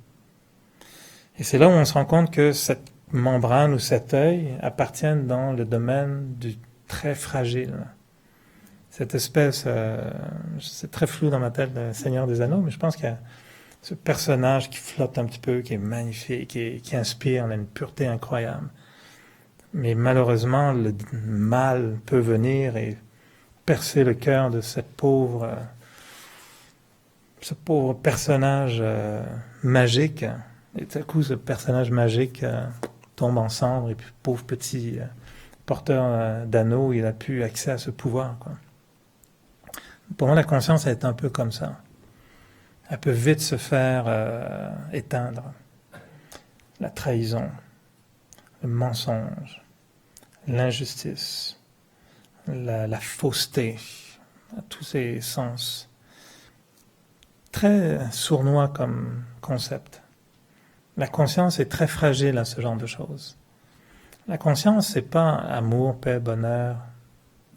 Et c'est là où on se rend compte que cette membrane ou cet œil appartiennent dans le domaine du très fragile. Cette espèce, c'est très flou dans ma tête, le Seigneur des Anneaux, mais je pense qu'il y a ce personnage qui flotte un petit peu, qui est magnifique, qui inspire, on a une pureté incroyable. Mais malheureusement, le mal peut venir et percer le cœur de ce pauvre personnage magique. Et tout à coup, ce personnage magique tombe en cendres et puis pauvre petit porteur d'anneaux, il a plus accès à ce pouvoir, quoi. Pour moi, la conscience est un peu comme ça. Elle peut vite se faire éteindre. La trahison, le mensonge, l'injustice, la fausseté, à tous ces sens. Très sournois comme concept. La conscience est très fragile à ce genre de choses. La conscience, c'est pas amour, paix, bonheur.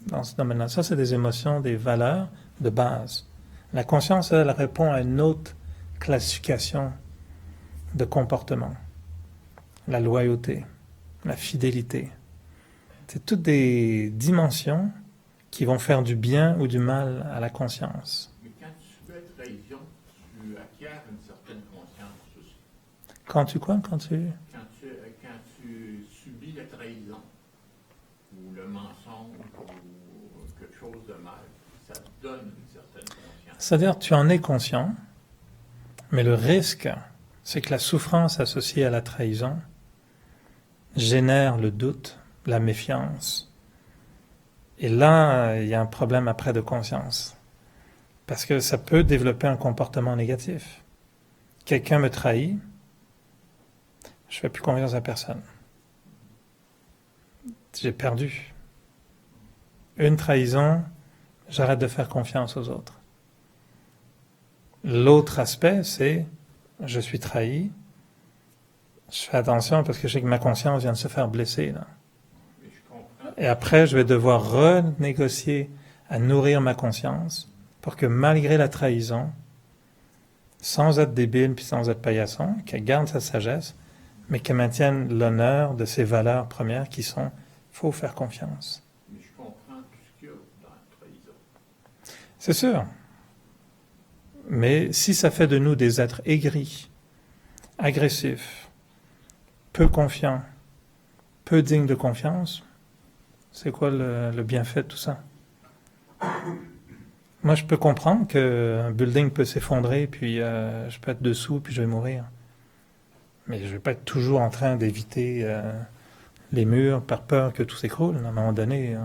Dans ce domaine-là, ça, c'est des émotions, des valeurs de base. La conscience, elle répond à une autre classification de comportement. La loyauté, la fidélité. C'est toutes des dimensions qui vont faire du bien ou du mal à la conscience. Mais quand tu fais trahison, tu acquiers une certaine conscience aussi. Quand tu quoi? Quand tu subis la trahison, ou le mensonge, ou quelque chose de mal, ça te donne une certaine conscience. C'est-à-dire, tu en es conscient, mais le risque, c'est que la souffrance associée à la trahison génère le doute, la méfiance. Et là, il y a un problème après de conscience. Parce que ça peut développer un comportement négatif. Quelqu'un me trahit, je ne fais plus confiance à personne. J'ai perdu. Une trahison, j'arrête de faire confiance aux autres. L'autre aspect, c'est je suis trahi, je fais attention parce que je sais que ma conscience vient de se faire blesser, là. Et après, je vais devoir renégocier à nourrir ma conscience pour que malgré la trahison, sans être débile puis sans être paillasson, qu'elle garde sa sagesse, mais qu'elle maintienne l'honneur de ses valeurs premières qui sont « faut faire confiance ». Mais je comprends tout ce qu'il y a dans la trahison. C'est sûr. Mais si ça fait de nous des êtres aigris, agressifs, peu confiants, peu dignes de confiance, c'est quoi le bienfait de tout ça? Moi, je peux comprendre qu'un building peut s'effondrer, puis je peux être dessous, puis je vais mourir. Mais je ne vais pas être toujours en train d'éviter les murs par peur que tout s'écroule. À un moment donné,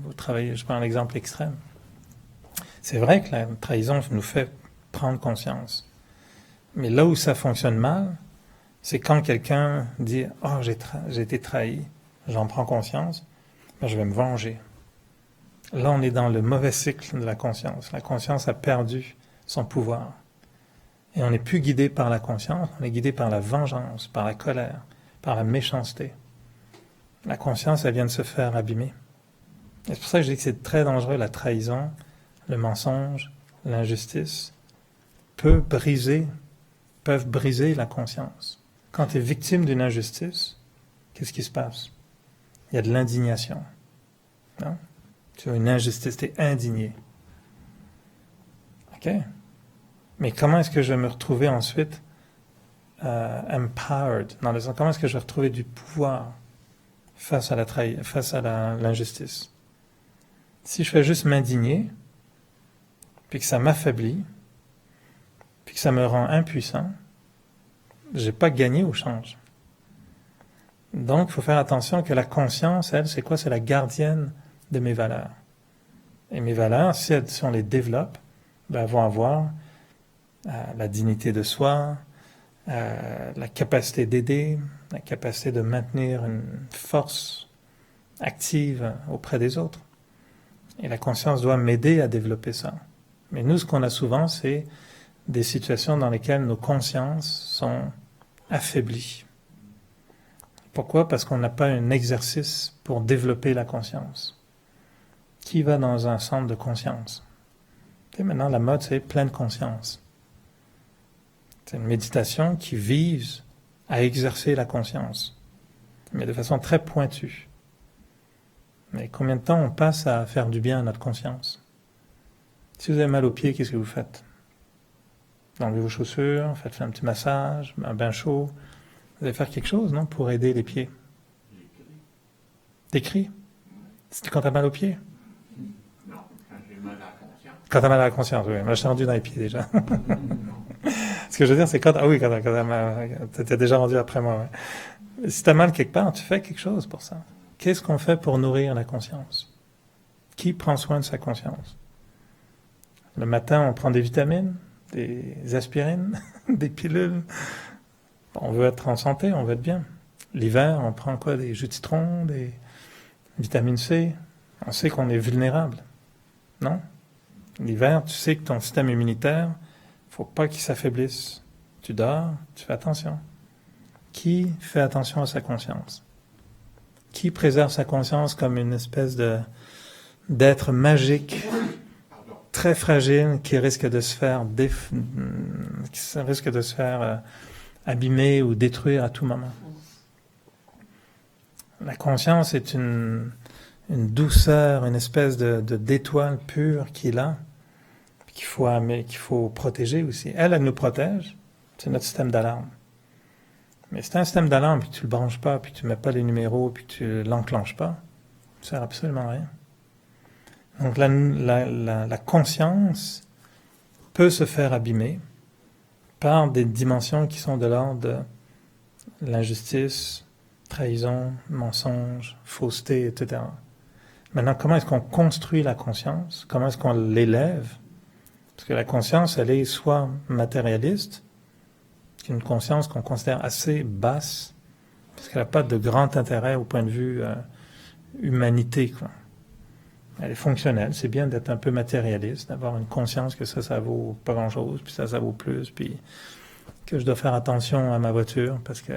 vous travaillez, je prends un exemple extrême. C'est vrai que la trahison nous fait prendre conscience. Mais là où ça fonctionne mal, c'est quand quelqu'un dit « Oh, j'ai été trahi, j'en prends conscience, ben, je vais me venger. » Là, on est dans le mauvais cycle de la conscience. La conscience a perdu son pouvoir. Et on n'est plus guidé par la conscience, on est guidé par la vengeance, par la colère, par la méchanceté. La conscience, elle vient de se faire abîmer. Et c'est pour ça que je dis que c'est très dangereux, la trahison, le mensonge, l'injustice, peuvent briser la conscience. Quand tu es victime d'une injustice, qu'est-ce qui se passe? Il y a de l'indignation. Non? Tu as une injustice, tu es indigné. OK? Mais comment est-ce que je vais me retrouver ensuite empowered? Comment est-ce que je vais retrouver du pouvoir face à l'injustice? Si je fais juste m'indigner, puis que ça m'affaiblit, puis que ça me rend impuissant, j'ai pas gagné au change. Donc, il faut faire attention que la conscience, elle, c'est quoi? C'est la gardienne de mes valeurs. Et mes valeurs, si on les développe, elles vont avoir la dignité de soi, la capacité d'aider, la capacité de maintenir une force active auprès des autres. Et la conscience doit m'aider à développer ça. Mais nous, ce qu'on a souvent, c'est des situations dans lesquelles nos consciences sont affaiblies. Pourquoi? Parce qu'on n'a pas un exercice pour développer la conscience. Qui va dans un centre de conscience? Et maintenant, la mode, c'est pleine conscience. C'est une méditation qui vise à exercer la conscience, mais de façon très pointue. Mais combien de temps on passe à faire du bien à notre conscience? Si vous avez mal aux pieds, qu'est-ce que vous faites? Vous enlevez vos chaussures, faites un petit massage, un bain chaud. Vous allez faire quelque chose, non, pour aider les pieds? Des cris? C'était quand t'as mal aux pieds? Non, quand j'ai mal à la conscience. Quand t'as mal à la conscience, oui. Moi, je suis rendu dans les pieds déjà. Ce que je veux dire, c'est quand t'as mal, t'es déjà rendu après moi. Ouais. Si t'as mal quelque part, tu fais quelque chose pour ça. Qu'est-ce qu'on fait pour nourrir la conscience? Qui prend soin de sa conscience? Le matin, on prend des vitamines, des aspirines, des pilules. On veut être en santé, on veut être bien. L'hiver, on prend quoi? Des jus de citron, des vitamines C. On sait qu'on est vulnérable. Non? L'hiver, tu sais que ton système immunitaire, faut pas qu'il s'affaiblisse. Tu dors, tu fais attention. Qui fait attention à sa conscience? Qui préserve sa conscience comme une espèce d'être magique, très fragile, qui risque de se faire abîmer ou détruire à tout moment? La conscience est une douceur, une espèce d'étoile pure qu'il a, qu'il faut protéger aussi. Elle nous protège, c'est notre système d'alarme. Mais c'est un système d'alarme, puis tu le branches pas, puis tu mets pas les numéros, puis tu l'enclenches pas, ça sert absolument à rien. Donc la conscience peut se faire abîmer par des dimensions qui sont de l'ordre de l'injustice, trahison, mensonge, fausseté, etc. Maintenant, comment est-ce qu'on construit la conscience? Comment est-ce qu'on l'élève? Parce que la conscience, elle est soit matérialiste, c'est une conscience qu'on considère assez basse, parce qu'elle n'a pas de grand intérêt au point de vue humanité, quoi. Elle est fonctionnelle, c'est bien d'être un peu matérialiste, d'avoir une conscience que ça vaut pas grand-chose, puis ça vaut plus, puis que je dois faire attention à ma voiture parce que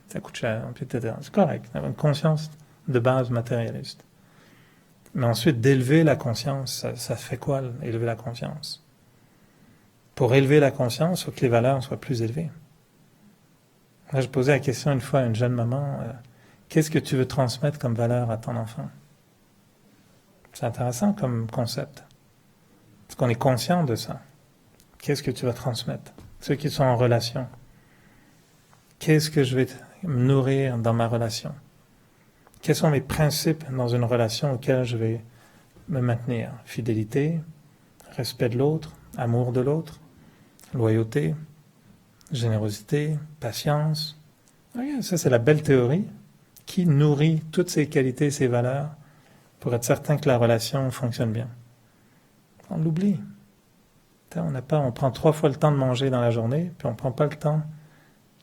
ça coûte cher, puis etc. C'est correct, d'avoir une conscience de base matérialiste. Mais ensuite, d'élever la conscience, ça fait quoi, élever la conscience? Pour élever la conscience, il faut que les valeurs soient plus élevées. Là, je posais la question une fois à une jeune maman, qu'est-ce que tu veux transmettre comme valeur à ton enfant? C'est intéressant comme concept. Parce qu'on est conscient de ça. Qu'est-ce que tu vas transmettre? Ceux qui sont en relation. Qu'est-ce que je vais nourrir dans ma relation? Quels sont mes principes dans une relation auquel je vais me maintenir? Fidélité, respect de l'autre, amour de l'autre, loyauté, générosité, patience. Regarde, ça, c'est la belle théorie qui nourrit toutes ces qualités, ces valeurs pour être certain que la relation fonctionne bien. On l'oublie. On prend 3 fois le temps de manger dans la journée, puis on ne prend pas le temps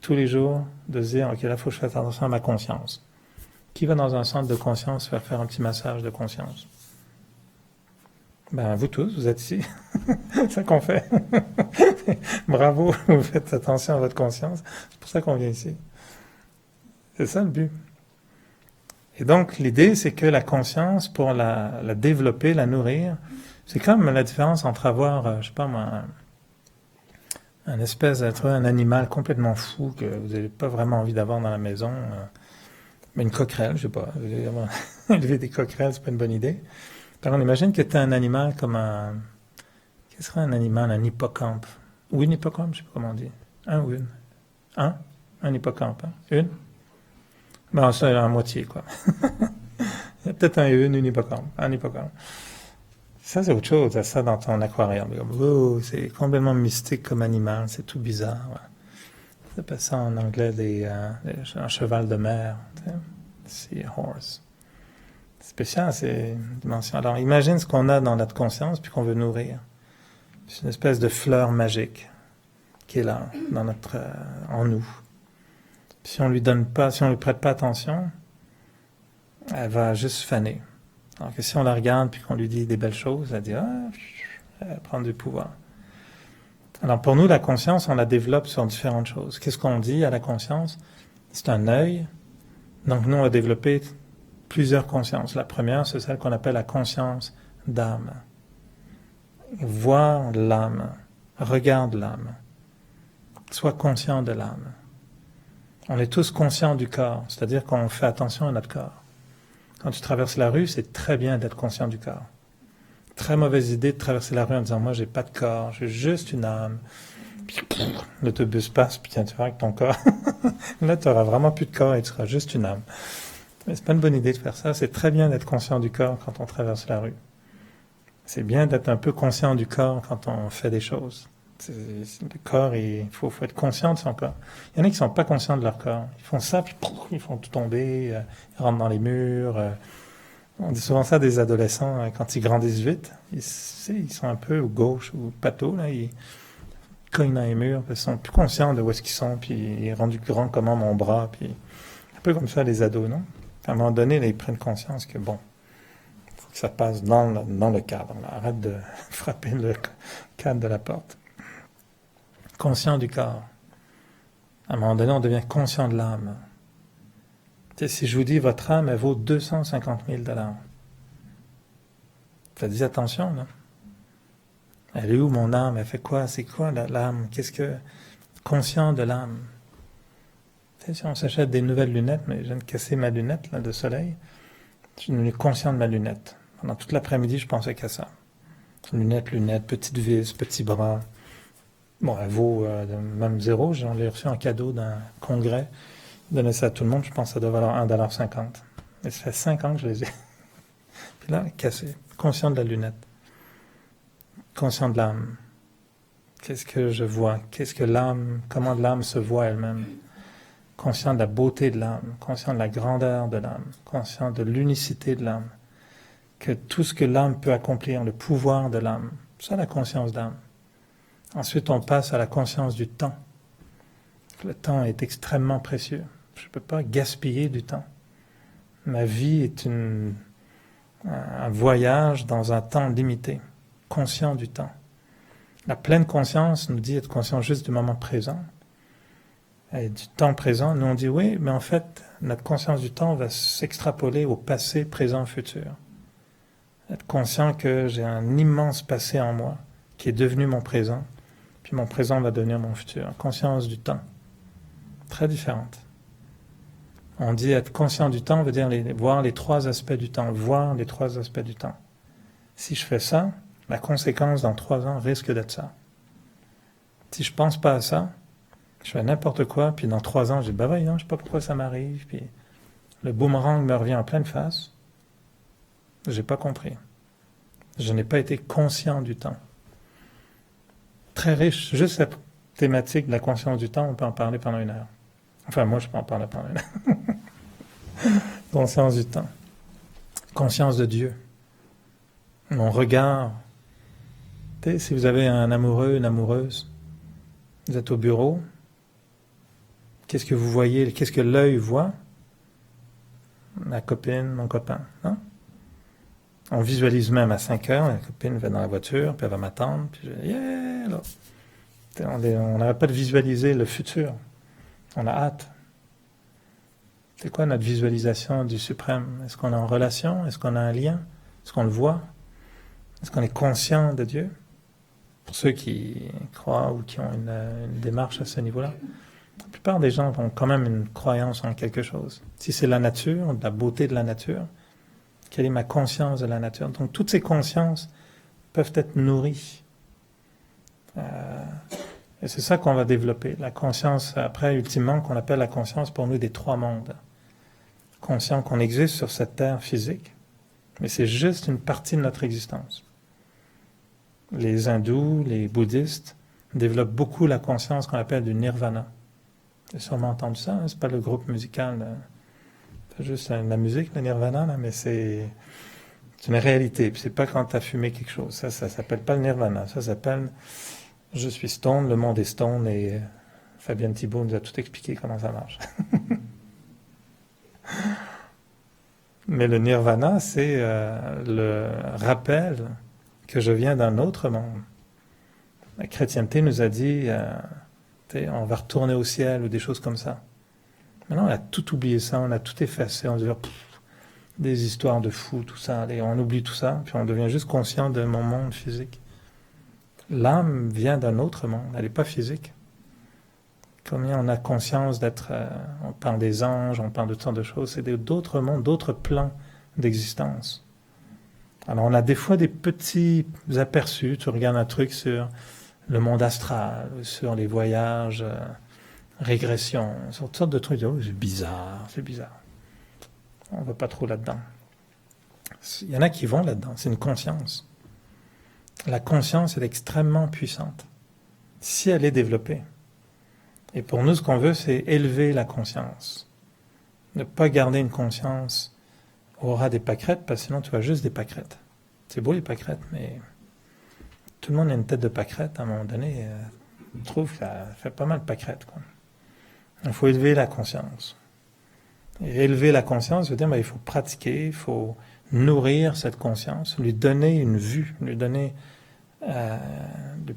tous les jours de se dire « Ok, là, il faut que je fasse attention à ma conscience. » Qui va dans un centre de conscience faire un petit massage de conscience? Ben, vous tous, vous êtes ici. C'est ça qu'on fait. Bravo, vous faites attention à votre conscience. C'est pour ça qu'on vient ici. C'est ça le but. Et donc, l'idée, c'est que la conscience, pour la développer, la nourrir, C'est comme la différence entre avoir, je sais pas moi, un espèce d'être un animal complètement fou que vous n'avez pas vraiment envie d'avoir dans la maison. Mais une coquerelle, je sais pas. Élever des coquerelles, c'est pas une bonne idée. Alors on imagine que tu as un animal comme un... Qu'est-ce serait un animal, un hippocampe? Ou une hippocampe, je sais pas comment on dit. Un ou une? Un hippocampe. Hein? Une? Ben, c'est à moitié, quoi. Il y a peut-être une hippocampe. Un hippocampe. Ça, c'est autre chose, ça dans ton aquarium. Oh, c'est complètement mystique comme animal, c'est tout bizarre. Ouais. Ça s'appelle ça en anglais un cheval de mer. Sea horse. C'est spécial, c'est une dimension. Alors, imagine ce qu'on a dans notre conscience puis qu'on veut nourrir. C'est une espèce de fleur magique qui est là, en nous. Puis si on lui donne pas, si on lui prête pas attention, elle va juste faner. Alors que si on la regarde puis qu'on lui dit des belles choses, elle dit elle va prendre du pouvoir. Alors pour nous, la conscience, on la développe sur différentes choses. Qu'est-ce qu'on dit à la conscience? C'est un œil. Donc nous, on va développer plusieurs consciences. La première, c'est celle qu'on appelle la conscience d'âme. Voir l'âme, regarde l'âme, sois conscient de l'âme. On est tous conscients du corps, c'est-à-dire qu'on fait attention à notre corps. Quand tu traverses la rue, c'est très bien d'être conscient du corps. Très mauvaise idée de traverser la rue en disant « moi j'ai pas de corps, j'ai juste une âme ». Puis l'autobus passe, puis tiens, tu vois avec ton corps. Là, tu n'auras vraiment plus de corps et tu seras juste une âme. Mais c'est pas une bonne idée de faire ça. C'est très bien d'être conscient du corps quand on traverse la rue. C'est bien d'être un peu conscient du corps quand on fait des choses. Le corps, il faut être conscient de son corps. Il y en a qui ne sont pas conscients de leur corps. Ils font ça, puis ils font tout tomber, ils rentrent dans les murs. On dit souvent ça des adolescents, quand ils grandissent vite. Ils sont un peu gauche ou pâteaux, là, ils cognent dans les murs, ils sont plus conscients de où est-ce qu'ils sont, puis ils sont rendus grands comment mon bras, puis un peu comme ça les ados, non? À un moment donné, là, ils prennent conscience que bon, faut que ça passe dans le cadre. Là. Arrête de frapper le cadre de la porte. Conscient du corps. À un moment donné, on devient conscient de l'âme. Si je vous dis votre âme, elle vaut 250 000 $. Faites attention, là. Elle est où mon âme? Elle fait quoi? C'est quoi l'âme? Qu'est-ce que... Conscient de l'âme. Si on s'achète des nouvelles lunettes, mais je viens de casser ma lunette là, de soleil, je suis devenu conscient de ma lunette. Pendant toute l'après-midi, je pensais qu'à ça. Lunette, petite vis, petit bras. Bon, elle vaut même 0. J'en l'ai reçu en cadeau d'un congrès. Je donnais ça à tout le monde. Je pense que ça doit valoir 1,50 $. Et ça fait 5 ans que je les ai. Puis là, cassé. Conscient de la lunette. Conscient de l'âme. Qu'est-ce que je vois? Qu'est-ce que l'âme, comment l'âme se voit elle-même? Conscient de la beauté de l'âme, conscient de la grandeur de l'âme, conscient de l'unicité de l'âme, que tout ce que l'âme peut accomplir, le pouvoir de l'âme, c'est la conscience d'âme. Ensuite, on passe à la conscience du temps. Le temps est extrêmement précieux. Je ne peux pas gaspiller du temps. Ma vie est un voyage dans un temps limité, conscient du temps. La pleine conscience nous dit être conscient juste du moment présent, et du temps présent. Nous on dit oui, mais en fait, notre conscience du temps va s'extrapoler au passé, présent, futur. Être conscient que j'ai un immense passé en moi, qui est devenu mon présent, puis mon présent va devenir mon futur. Conscience du temps. Très différente. On dit être conscient du temps veut dire voir les 3 aspects du temps, voir les 3 aspects du temps. Si je fais ça, la conséquence dans 3 ans risque d'être ça. Si je pense pas à ça, je fais n'importe quoi, puis dans 3 ans, je dis, voyons, je sais pas pourquoi ça m'arrive, puis le boomerang me revient en pleine face. J'ai pas compris. Je n'ai pas été conscient du temps. Très riche, juste cette thématique de la conscience du temps, on peut en parler pendant 1 heure. Enfin, moi, je peux en parler pendant 1 heure. Conscience du temps. Conscience de Dieu. Mon regard. Si vous avez un amoureux, une amoureuse, vous êtes au bureau, qu'est-ce que vous voyez? Qu'est-ce que l'œil voit? Ma copine, mon copain. Non? On visualise même à 5 heures, la copine va dans la voiture, puis elle va m'attendre, puis je dis, yeah! Là. On n'arrête pas de visualiser le futur. On a hâte. C'est quoi notre visualisation du suprême? Est-ce qu'on est en relation? Est-ce qu'on a un lien? Est-ce qu'on le voit? Est-ce qu'on est conscient de Dieu? Pour ceux qui croient ou qui ont une démarche à ce niveau-là. La plupart des gens ont quand même une croyance en quelque chose. Si c'est la nature, la beauté de la nature, quelle est ma conscience de la nature? Donc toutes ces consciences peuvent être nourries. Et c'est ça qu'on va développer. La conscience, après, ultimement, qu'on appelle la conscience pour nous des trois mondes. Conscient qu'on existe sur cette terre physique, mais c'est juste une partie de notre existence. Les hindous, les bouddhistes développent beaucoup la conscience qu'on appelle du nirvana. Vous avez sûrement entendu ça, hein? C'est pas le groupe musical, c'est juste la musique, le nirvana, là, mais c'est une réalité. Puis c'est pas quand tu as fumé quelque chose. Ça s'appelle pas le nirvana. Ça s'appelle je suis stone, le monde est stone, et Fabienne Thibault nous a tout expliqué comment ça marche. Mais le nirvana, c'est le rappel que je viens d'un autre monde. La chrétienté nous a dit, on va retourner au ciel ou des choses comme ça. Maintenant, on a tout oublié ça, on a tout effacé, on dit des histoires de fous, tout ça, allez, on oublie tout ça, puis on devient juste conscient de mon monde physique. L'âme vient d'un autre monde, elle n'est pas physique. Combien on a conscience d'être... on parle des anges, on parle de tant de choses, c'est d'autres mondes, d'autres plans d'existence. Alors on a des fois des petits aperçus, tu regardes un truc sur le monde astral, sur les voyages, régression, sur toutes sortes de trucs, oh, c'est bizarre. On ne va pas trop là-dedans. Il y en a qui vont là-dedans, c'est une conscience. La conscience est extrêmement puissante, si elle est développée. Et pour nous, ce qu'on veut, c'est élever la conscience. Ne pas garder une conscience aura des pâquerettes, parce que sinon tu as juste des pâquerettes. C'est beau les pâquerettes, mais tout le monde a une tête de pâquerette à un moment donné. Je trouve que ça fait pas mal de pâquerettes, quoi. Il faut élever la conscience. Et élever la conscience, veut dire il faut pratiquer, il faut nourrir cette conscience, lui donner une vue, lui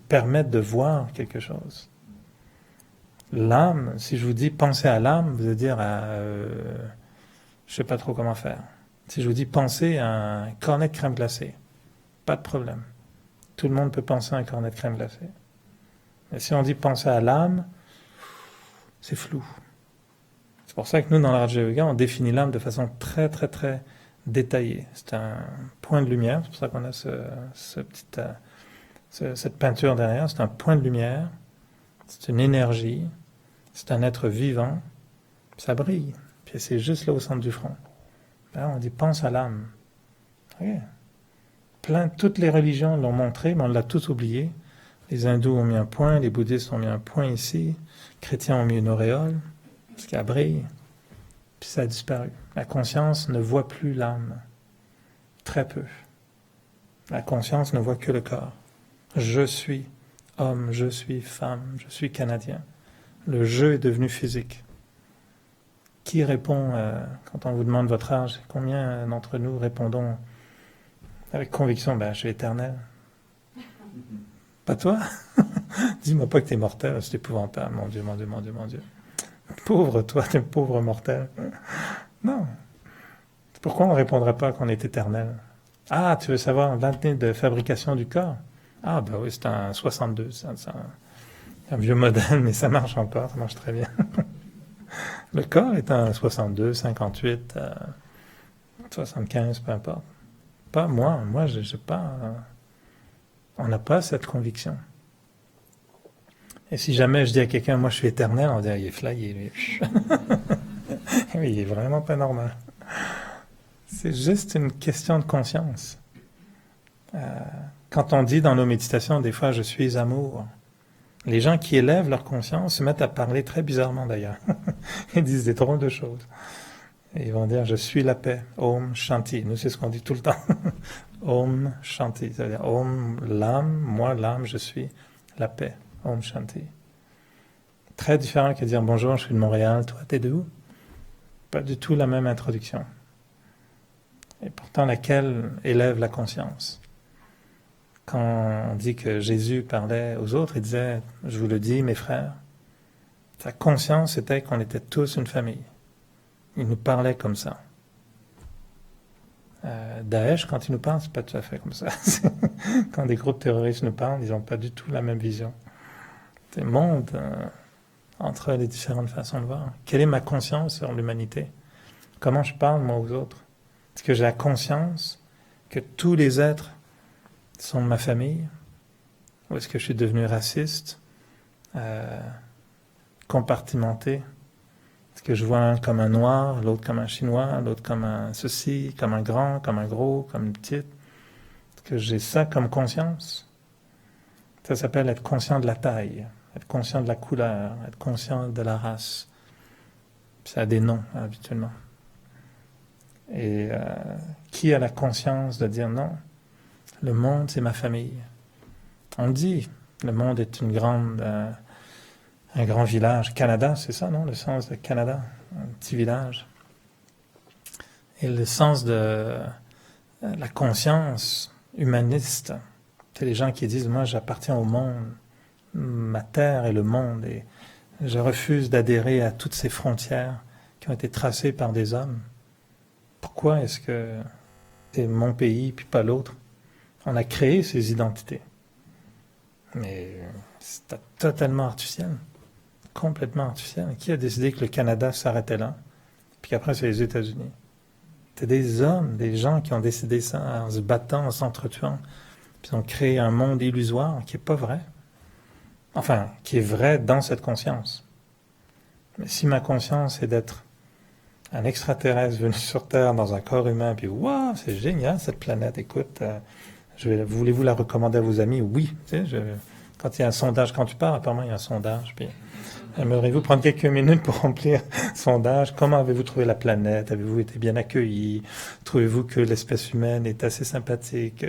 permettre de voir quelque chose. L'âme, si je vous dis pensez à l'âme, vous allez dire je sais pas trop comment faire. Si je vous dis pensez à un cornet de crème glacée, pas de problème. Tout le monde peut penser à un cornet de crème glacée. Mais si on dit pensez à l'âme, c'est flou. C'est pour ça que nous, dans la Raja Yoga, on définit l'âme de façon très, très, très détaillée. C'est un point de lumière, c'est pour ça qu'on a cette peinture derrière. C'est un point de lumière, c'est une énergie, c'est un être vivant, ça brille. Puis c'est juste là au centre du front. Là, on dit pense à l'âme. Okay. Toutes les religions l'ont montré, mais on l'a tous oublié. Les hindous ont mis un point, les bouddhistes ont mis un point ici, les chrétiens ont mis une auréole, parce qu'elle brille, puis ça a disparu. La conscience ne voit plus l'âme. Très peu. La conscience ne voit que le corps. Je suis homme, je suis femme, je suis canadien. Le je est devenu physique. Qui répond quand on vous demande votre âge? Combien d'entre nous répondons avec conviction, je suis éternel? Pas toi? Dis-moi pas que t'es mortel, c'est épouvantable, mon Dieu, mon Dieu, mon Dieu, mon Dieu. Pauvre toi, t'es pauvre mortel. Non. Pourquoi on ne répondrait pas qu'on est éternel? Ah, tu veux savoir l'année de fabrication du corps? Ah, oui, c'est un 62, c'est un vieux modèle, mais ça marche encore, ça marche très bien. Le corps est un 62, 58, 75, peu importe. Pas moi, je sais pas. On n'a pas cette conviction. Et si jamais je dis à quelqu'un, moi je suis éternel, on va dire, il est flyé, lui. Oui, il est vraiment pas normal. C'est juste une question de conscience. Quand on dit dans nos méditations, des fois, je suis amour, les gens qui élèvent leur conscience se mettent à parler très bizarrement d'ailleurs. Ils disent des drôles de choses. Et ils vont dire, je suis la paix, Om Shanti. Nous, c'est ce qu'on dit tout le temps. Om Shanti, ça veut dire Om, l'âme, moi, l'âme, je suis la paix, Om Shanti. Très différent que dire, bonjour, je suis de Montréal, toi, t'es de où? Pas du tout la même introduction. Et pourtant, laquelle élève la conscience. Quand on dit que Jésus parlait aux autres, il disait, je vous le dis, mes frères, sa conscience était qu'on était tous une famille. Il nous parlait comme ça. Daesh, quand ils nous parlent, c'est pas tout à fait comme ça. Quand des groupes terroristes nous parlent, ils n'ont pas du tout la même vision. C'est le monde entre les différentes façons de voir. Quelle est ma conscience sur l'humanité? Comment je parle, moi, aux autres? Est-ce que j'ai la conscience que tous les êtres sont de ma famille? Ou est-ce que je suis devenu raciste, compartimenté? Est-ce que je vois un comme un noir, l'autre comme un chinois, l'autre comme un ceci, comme un grand, comme un gros, comme une petite? Est-ce que j'ai ça comme conscience? Ça s'appelle être conscient de la taille, être conscient de la couleur, être conscient de la race. Puis ça a des noms, habituellement. Et qui a la conscience de dire non? Le monde, c'est ma famille. On dit, le monde est un grand village. Canada, c'est ça, non? Le sens de Canada, un petit village. Et le sens de la conscience humaniste, c'est les gens qui disent, moi j'appartiens au monde, ma terre est le monde, et je refuse d'adhérer à toutes ces frontières qui ont été tracées par des hommes. Pourquoi est-ce que c'est mon pays puis pas l'autre? On a créé ces identités. Mais c'est totalement artificiel. Complètement artificiel. Qui a décidé que le Canada s'arrêtait là? Puis qu'après, c'est les États-Unis. C'est des hommes, des gens qui ont décidé ça en se battant, en s'entretuant. Puis ils ont créé un monde illusoire qui n'est pas vrai. Enfin, qui est vrai dans cette conscience. Mais si ma conscience est d'être un extraterrestre venu sur Terre dans un corps humain, puis waouh, c'est génial cette planète, écoute, voulez-vous la recommander à vos amis? Oui. Tu sais, quand il y a un sondage, quand tu pars, apparemment il y a un sondage, puis aimeriez-vous prendre quelques minutes pour remplir le sondage? Comment avez-vous trouvé la planète? Avez-vous été bien accueillis? Trouvez-vous que l'espèce humaine est assez sympathique?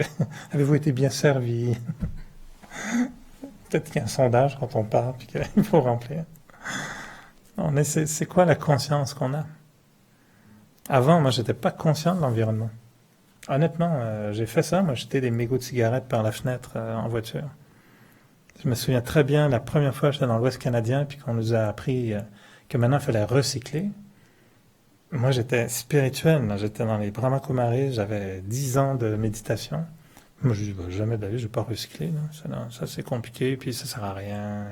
Avez-vous été bien servi? Peut-être qu'il y a un sondage quand on part, puis qu'il faut remplir. C'est quoi la conscience qu'on a? Avant, moi, j'étais pas conscient de l'environnement. Honnêtement, j'ai fait ça. Moi, jetais des mégots de cigarettes par la fenêtre en voiture. Je me souviens très bien, la première fois, j'étais dans l'Ouest canadien, puis qu'on nous a appris que maintenant, il fallait recycler. Moi, j'étais spirituel. Là. J'étais dans les Brahma Kumaris, j'avais 10 ans de méditation. Moi, je dis, jamais d'aller, je vais pas recycler. Ça, c'est compliqué, puis ça sert à rien.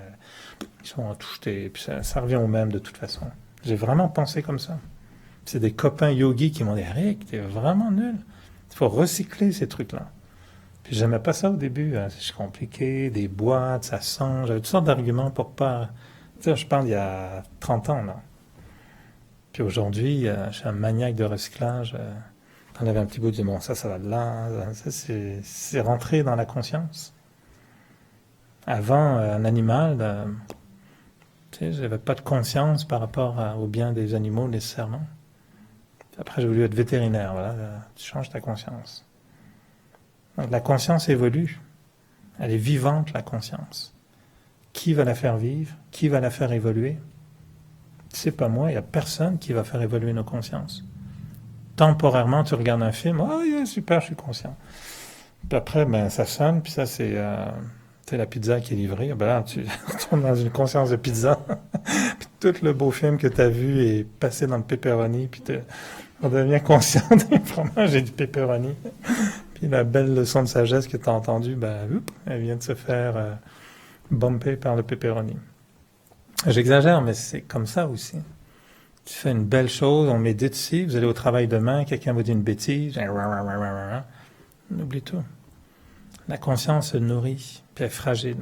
Ils sont tout jetés, puis ça revient au même de toute façon. J'ai vraiment pensé comme ça. C'est des copains yogis qui m'ont dit, Rick, t'es vraiment nul. Il faut recycler ces trucs-là. Puis j'aimais pas ça au début. C'est compliqué, des boîtes, ça sent. J'avais toutes sortes d'arguments pour pas... Tu sais, je parle il y a 30 ans, là. Puis aujourd'hui, je suis un maniaque de recyclage. Quand on avait un petit bout, je dis, bon, ça va de là. Ça, c'est rentré dans la conscience. Avant, un animal, tu sais, j'avais pas de conscience par rapport au bien des animaux, nécessairement. Après, j'ai voulu être vétérinaire. Voilà, tu changes ta conscience. Donc, la conscience évolue. Elle est vivante, la conscience. Qui va la faire vivre? Qui va la faire évoluer? C'est pas moi, il n'y a personne qui va faire évoluer nos consciences. Temporairement, tu regardes un film, oh, yeah, super, je suis conscient. Puis après, ça sonne, puis ça, c'est la pizza qui est livrée. Ben là, tu retournes dans une conscience de pizza. Puis tout le beau film que tu as vu est passé dans le pepperoni, puis on devient conscient du fromage et du pepperoni. Puis la belle leçon de sagesse que tu as entendue, elle vient de se faire bumper par le pepperoni. J'exagère, mais c'est comme ça aussi. Tu fais une belle chose, on médite ici, vous allez au travail demain, quelqu'un vous dit une bêtise, on oublie tout. La conscience se nourrit, puis elle est fragile.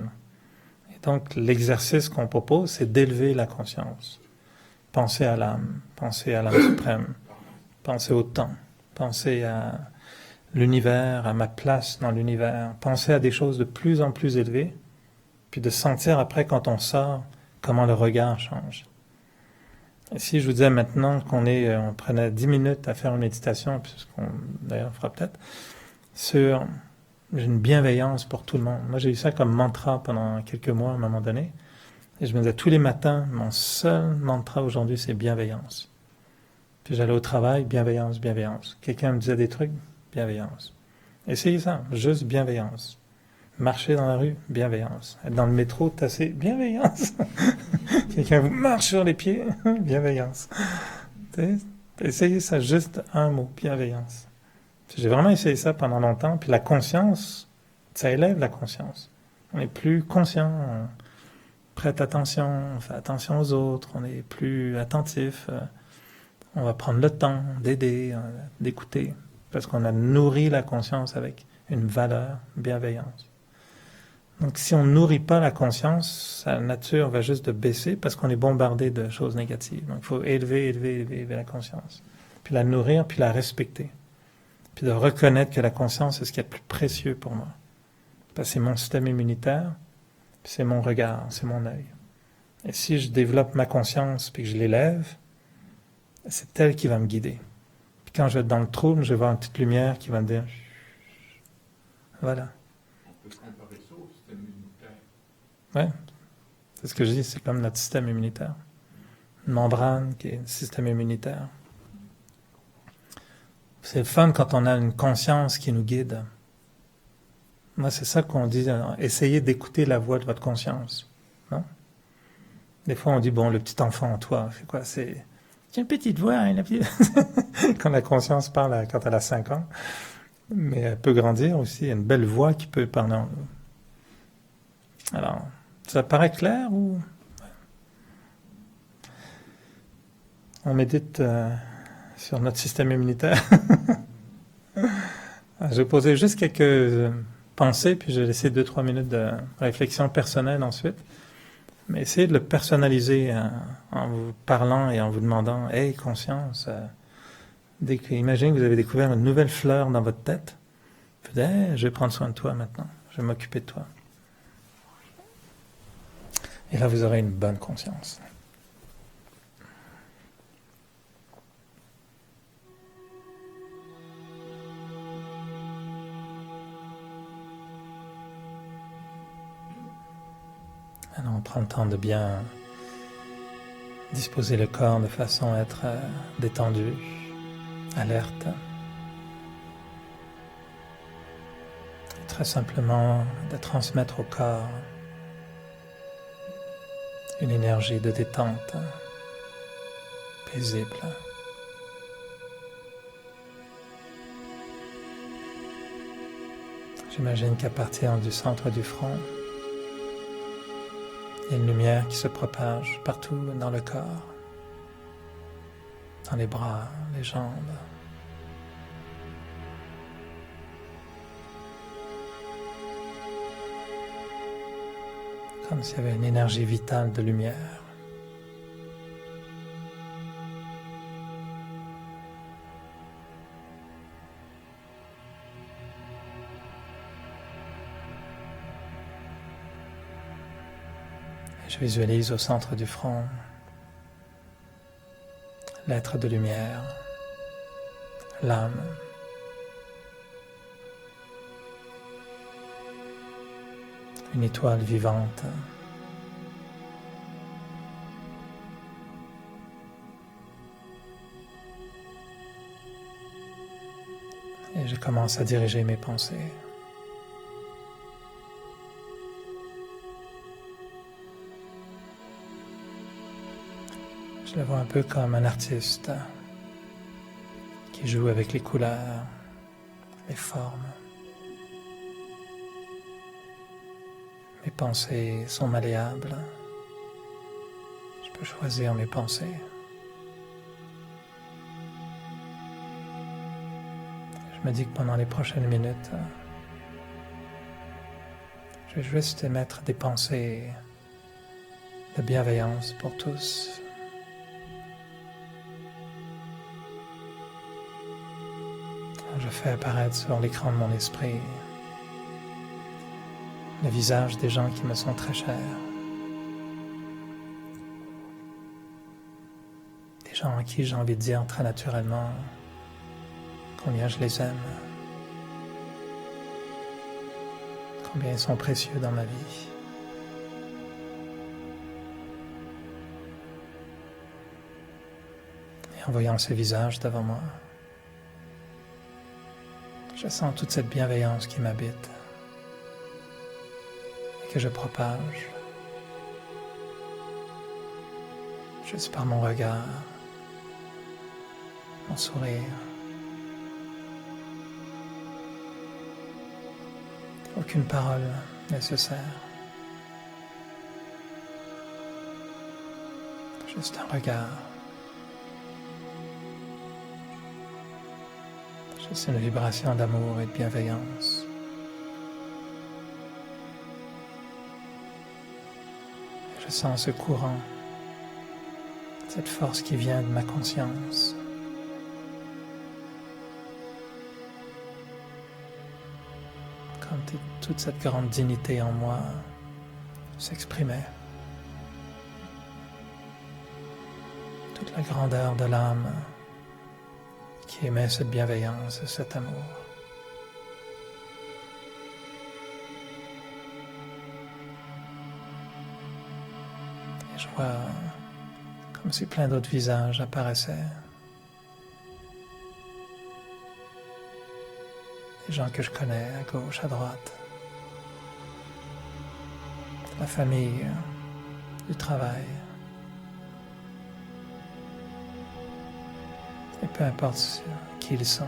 Et donc, l'exercice qu'on propose, c'est d'élever la conscience. Penser à l'âme suprême, penser au temps, penser à l'univers, à ma place dans l'univers, penser à des choses de plus en plus élevées, puis de sentir après, quand on sort, comment le regard change. Et si je vous disais maintenant on prenait 10 minutes à faire une méditation, puis ce qu'on d'ailleurs fera peut-être, sur une bienveillance pour tout le monde. Moi, j'ai eu ça comme mantra pendant quelques mois, à un moment donné. Et je me disais tous les matins, mon seul mantra aujourd'hui, c'est bienveillance. Puis j'allais au travail, bienveillance, bienveillance. Quelqu'un me disait des trucs, bienveillance. Essayez ça, juste bienveillance. Marcher dans la rue, bienveillance. Être dans le métro, tasser, bienveillance. Quelqu'un vous marche sur les pieds, bienveillance. Essayez ça, juste un mot, bienveillance. J'ai vraiment essayé ça pendant longtemps, puis la conscience, ça élève la conscience. On est plus conscient, on prête attention, on fait attention aux autres, on est plus attentif, on va prendre le temps d'aider, d'écouter, parce qu'on a nourri la conscience avec une valeur, bienveillance. Donc si on ne nourrit pas la conscience, sa nature va juste de baisser parce qu'on est bombardé de choses négatives. Donc il faut élever la conscience. Puis la nourrir, puis la respecter. Puis de reconnaître que la conscience est ce qui est le plus précieux pour moi. Parce que c'est mon système immunitaire, puis c'est mon regard, c'est mon œil. Et si je développe ma conscience puis que je l'élève, c'est elle qui va me guider. Puis quand je vais être dans le trouble, je vais voir une petite lumière qui va me dire voilà. On peut comparer ça au système immunitaire. Ouais, c'est ce que je dis, c'est comme notre système immunitaire. Une membrane qui est le système immunitaire. C'est le fun quand on a une conscience qui nous guide. Moi, c'est ça qu'on dit, essayez d'écouter la voix de votre conscience. Non? Des fois, on dit, bon, le petit enfant en toi, c'est quoi? C'est une petite voix, hein, la petite... quand la conscience parle quand elle a 5 ans. Mais elle peut grandir aussi, il y a une belle voix qui peut parler en nous. Alors, ça paraît clair ou... On médite sur notre système immunitaire. Je vais poser juste quelques pensées, puis je vais laisser 2-3 minutes de réflexion personnelle ensuite. Mais essayez de le personnaliser en vous parlant et en vous demandant « Hey, conscience, imaginez que vous avez découvert une nouvelle fleur dans votre tête. Vous dites hey, je vais prendre soin de toi maintenant, je vais m'occuper de toi. » Et là, vous aurez une bonne conscience. Alors, on prend le temps de bien disposer le corps de façon à être détendu, alerte. Et très simplement de transmettre au corps une énergie de détente paisible. J'imagine qu'à partir du centre du front, il y a une lumière qui se propage partout dans le corps, dans les bras, les jambes. Comme s'il y avait une énergie vitale de lumière. Je visualise au centre du front l'être de lumière, l'âme. Une étoile vivante. Et je commence à diriger mes pensées. Je le vois un peu comme un artiste qui joue avec les couleurs, les formes. Mes pensées sont malléables. Je peux choisir mes pensées. Je me dis que pendant les prochaines minutes, je vais juste émettre des pensées de bienveillance pour tous. Je fais apparaître sur l'écran de mon esprit le visage des gens qui me sont très chers. Des gens à qui j'ai envie de dire très naturellement combien je les aime, combien ils sont précieux dans ma vie. Et en voyant ce visage devant moi, je sens toute cette bienveillance qui m'habite et que je propage juste par mon regard, mon sourire, aucune parole nécessaire. Juste un regard. Juste une vibration d'amour et de bienveillance. Je sens ce courant, cette force qui vient de ma conscience. Comme toute cette grande dignité en moi s'exprimait. Toute la grandeur de l'âme qui émet cette bienveillance et cet amour. Et je vois comme si plein d'autres visages apparaissaient. Des gens que je connais à gauche, à droite. La famille, du travail. Et peu importe qui ils sont,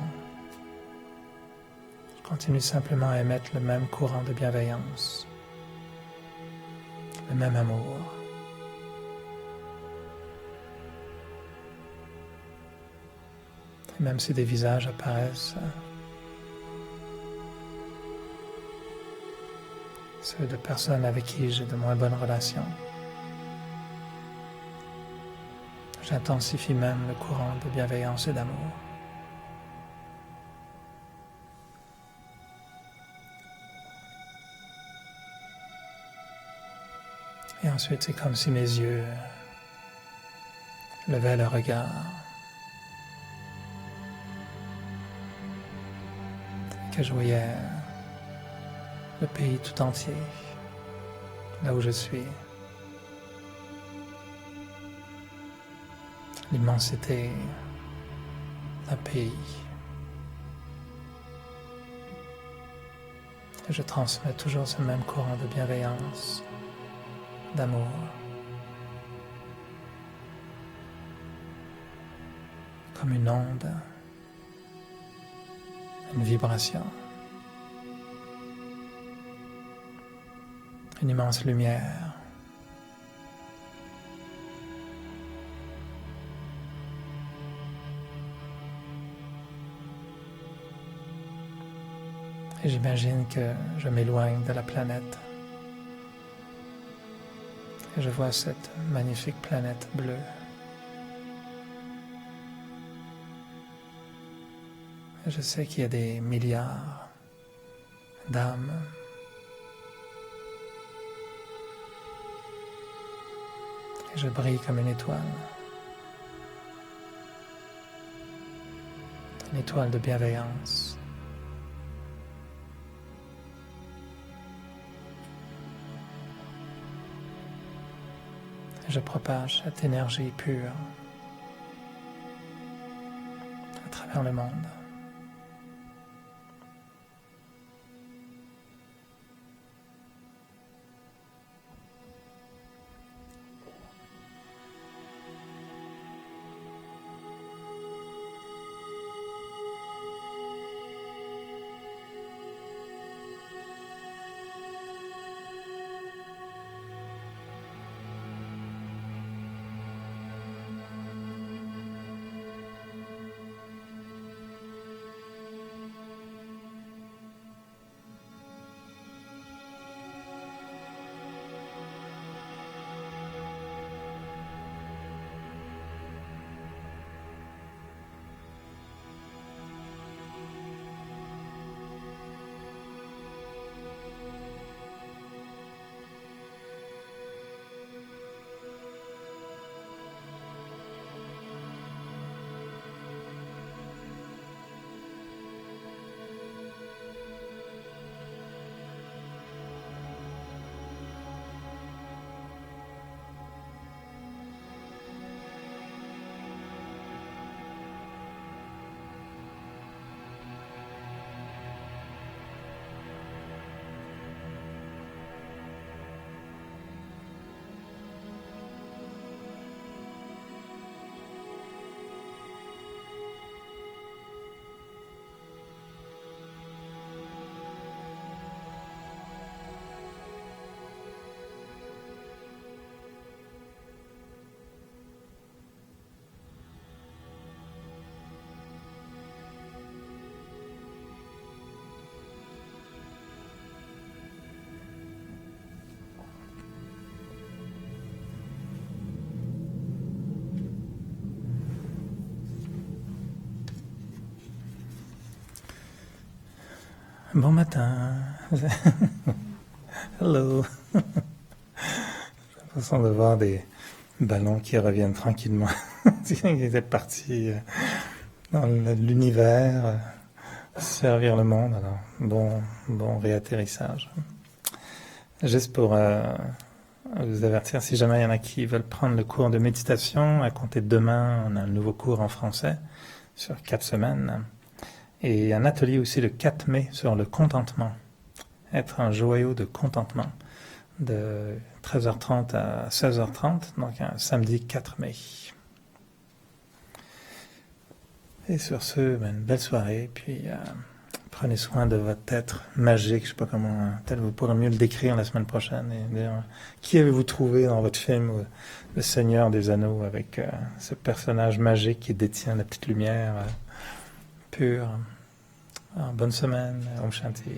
je continue simplement à émettre le même courant de bienveillance, le même amour. Et même si des visages apparaissent, ceux de personnes avec qui j'ai de moins bonnes relations, j'intensifie même le courant de bienveillance et d'amour. Et ensuite, c'est comme si mes yeux levaient le regard. Et que je voyais le pays tout entier, là où je suis. L'immensité d'un pays. Et je transmets toujours ce même courant de bienveillance, d'amour. Comme une onde, une vibration, une immense lumière. Et j'imagine que je m'éloigne de la planète. Et je vois cette magnifique planète bleue. Et je sais qu'il y a des milliards d'âmes. Et je brille comme une étoile. Une étoile de bienveillance. Je propage cette énergie pure à travers le monde. Bon matin. Hello. J'ai l'impression de voir des ballons qui reviennent tranquillement. Ils étaient partis dans l'univers, servir le monde. Alors, bon réatterrissage. Juste pour vous avertir, si jamais il y en a qui veulent prendre le cours de méditation, à compter de demain, on a un nouveau cours en français sur 4 semaines. Et un atelier aussi le 4 mai sur le contentement. Être un joyau de contentement de 13h30 à 16h30, donc un samedi 4 mai. Et sur ce, une belle soirée, puis prenez soin de votre être magique, je ne sais pas comment, peut-être vous pourrez mieux le décrire la semaine prochaine. Et dire, qui avez-vous trouvé dans votre film Le Seigneur des Anneaux avec ce personnage magique qui détient la petite lumière pure. Alors, bonne semaine, Om Shanti.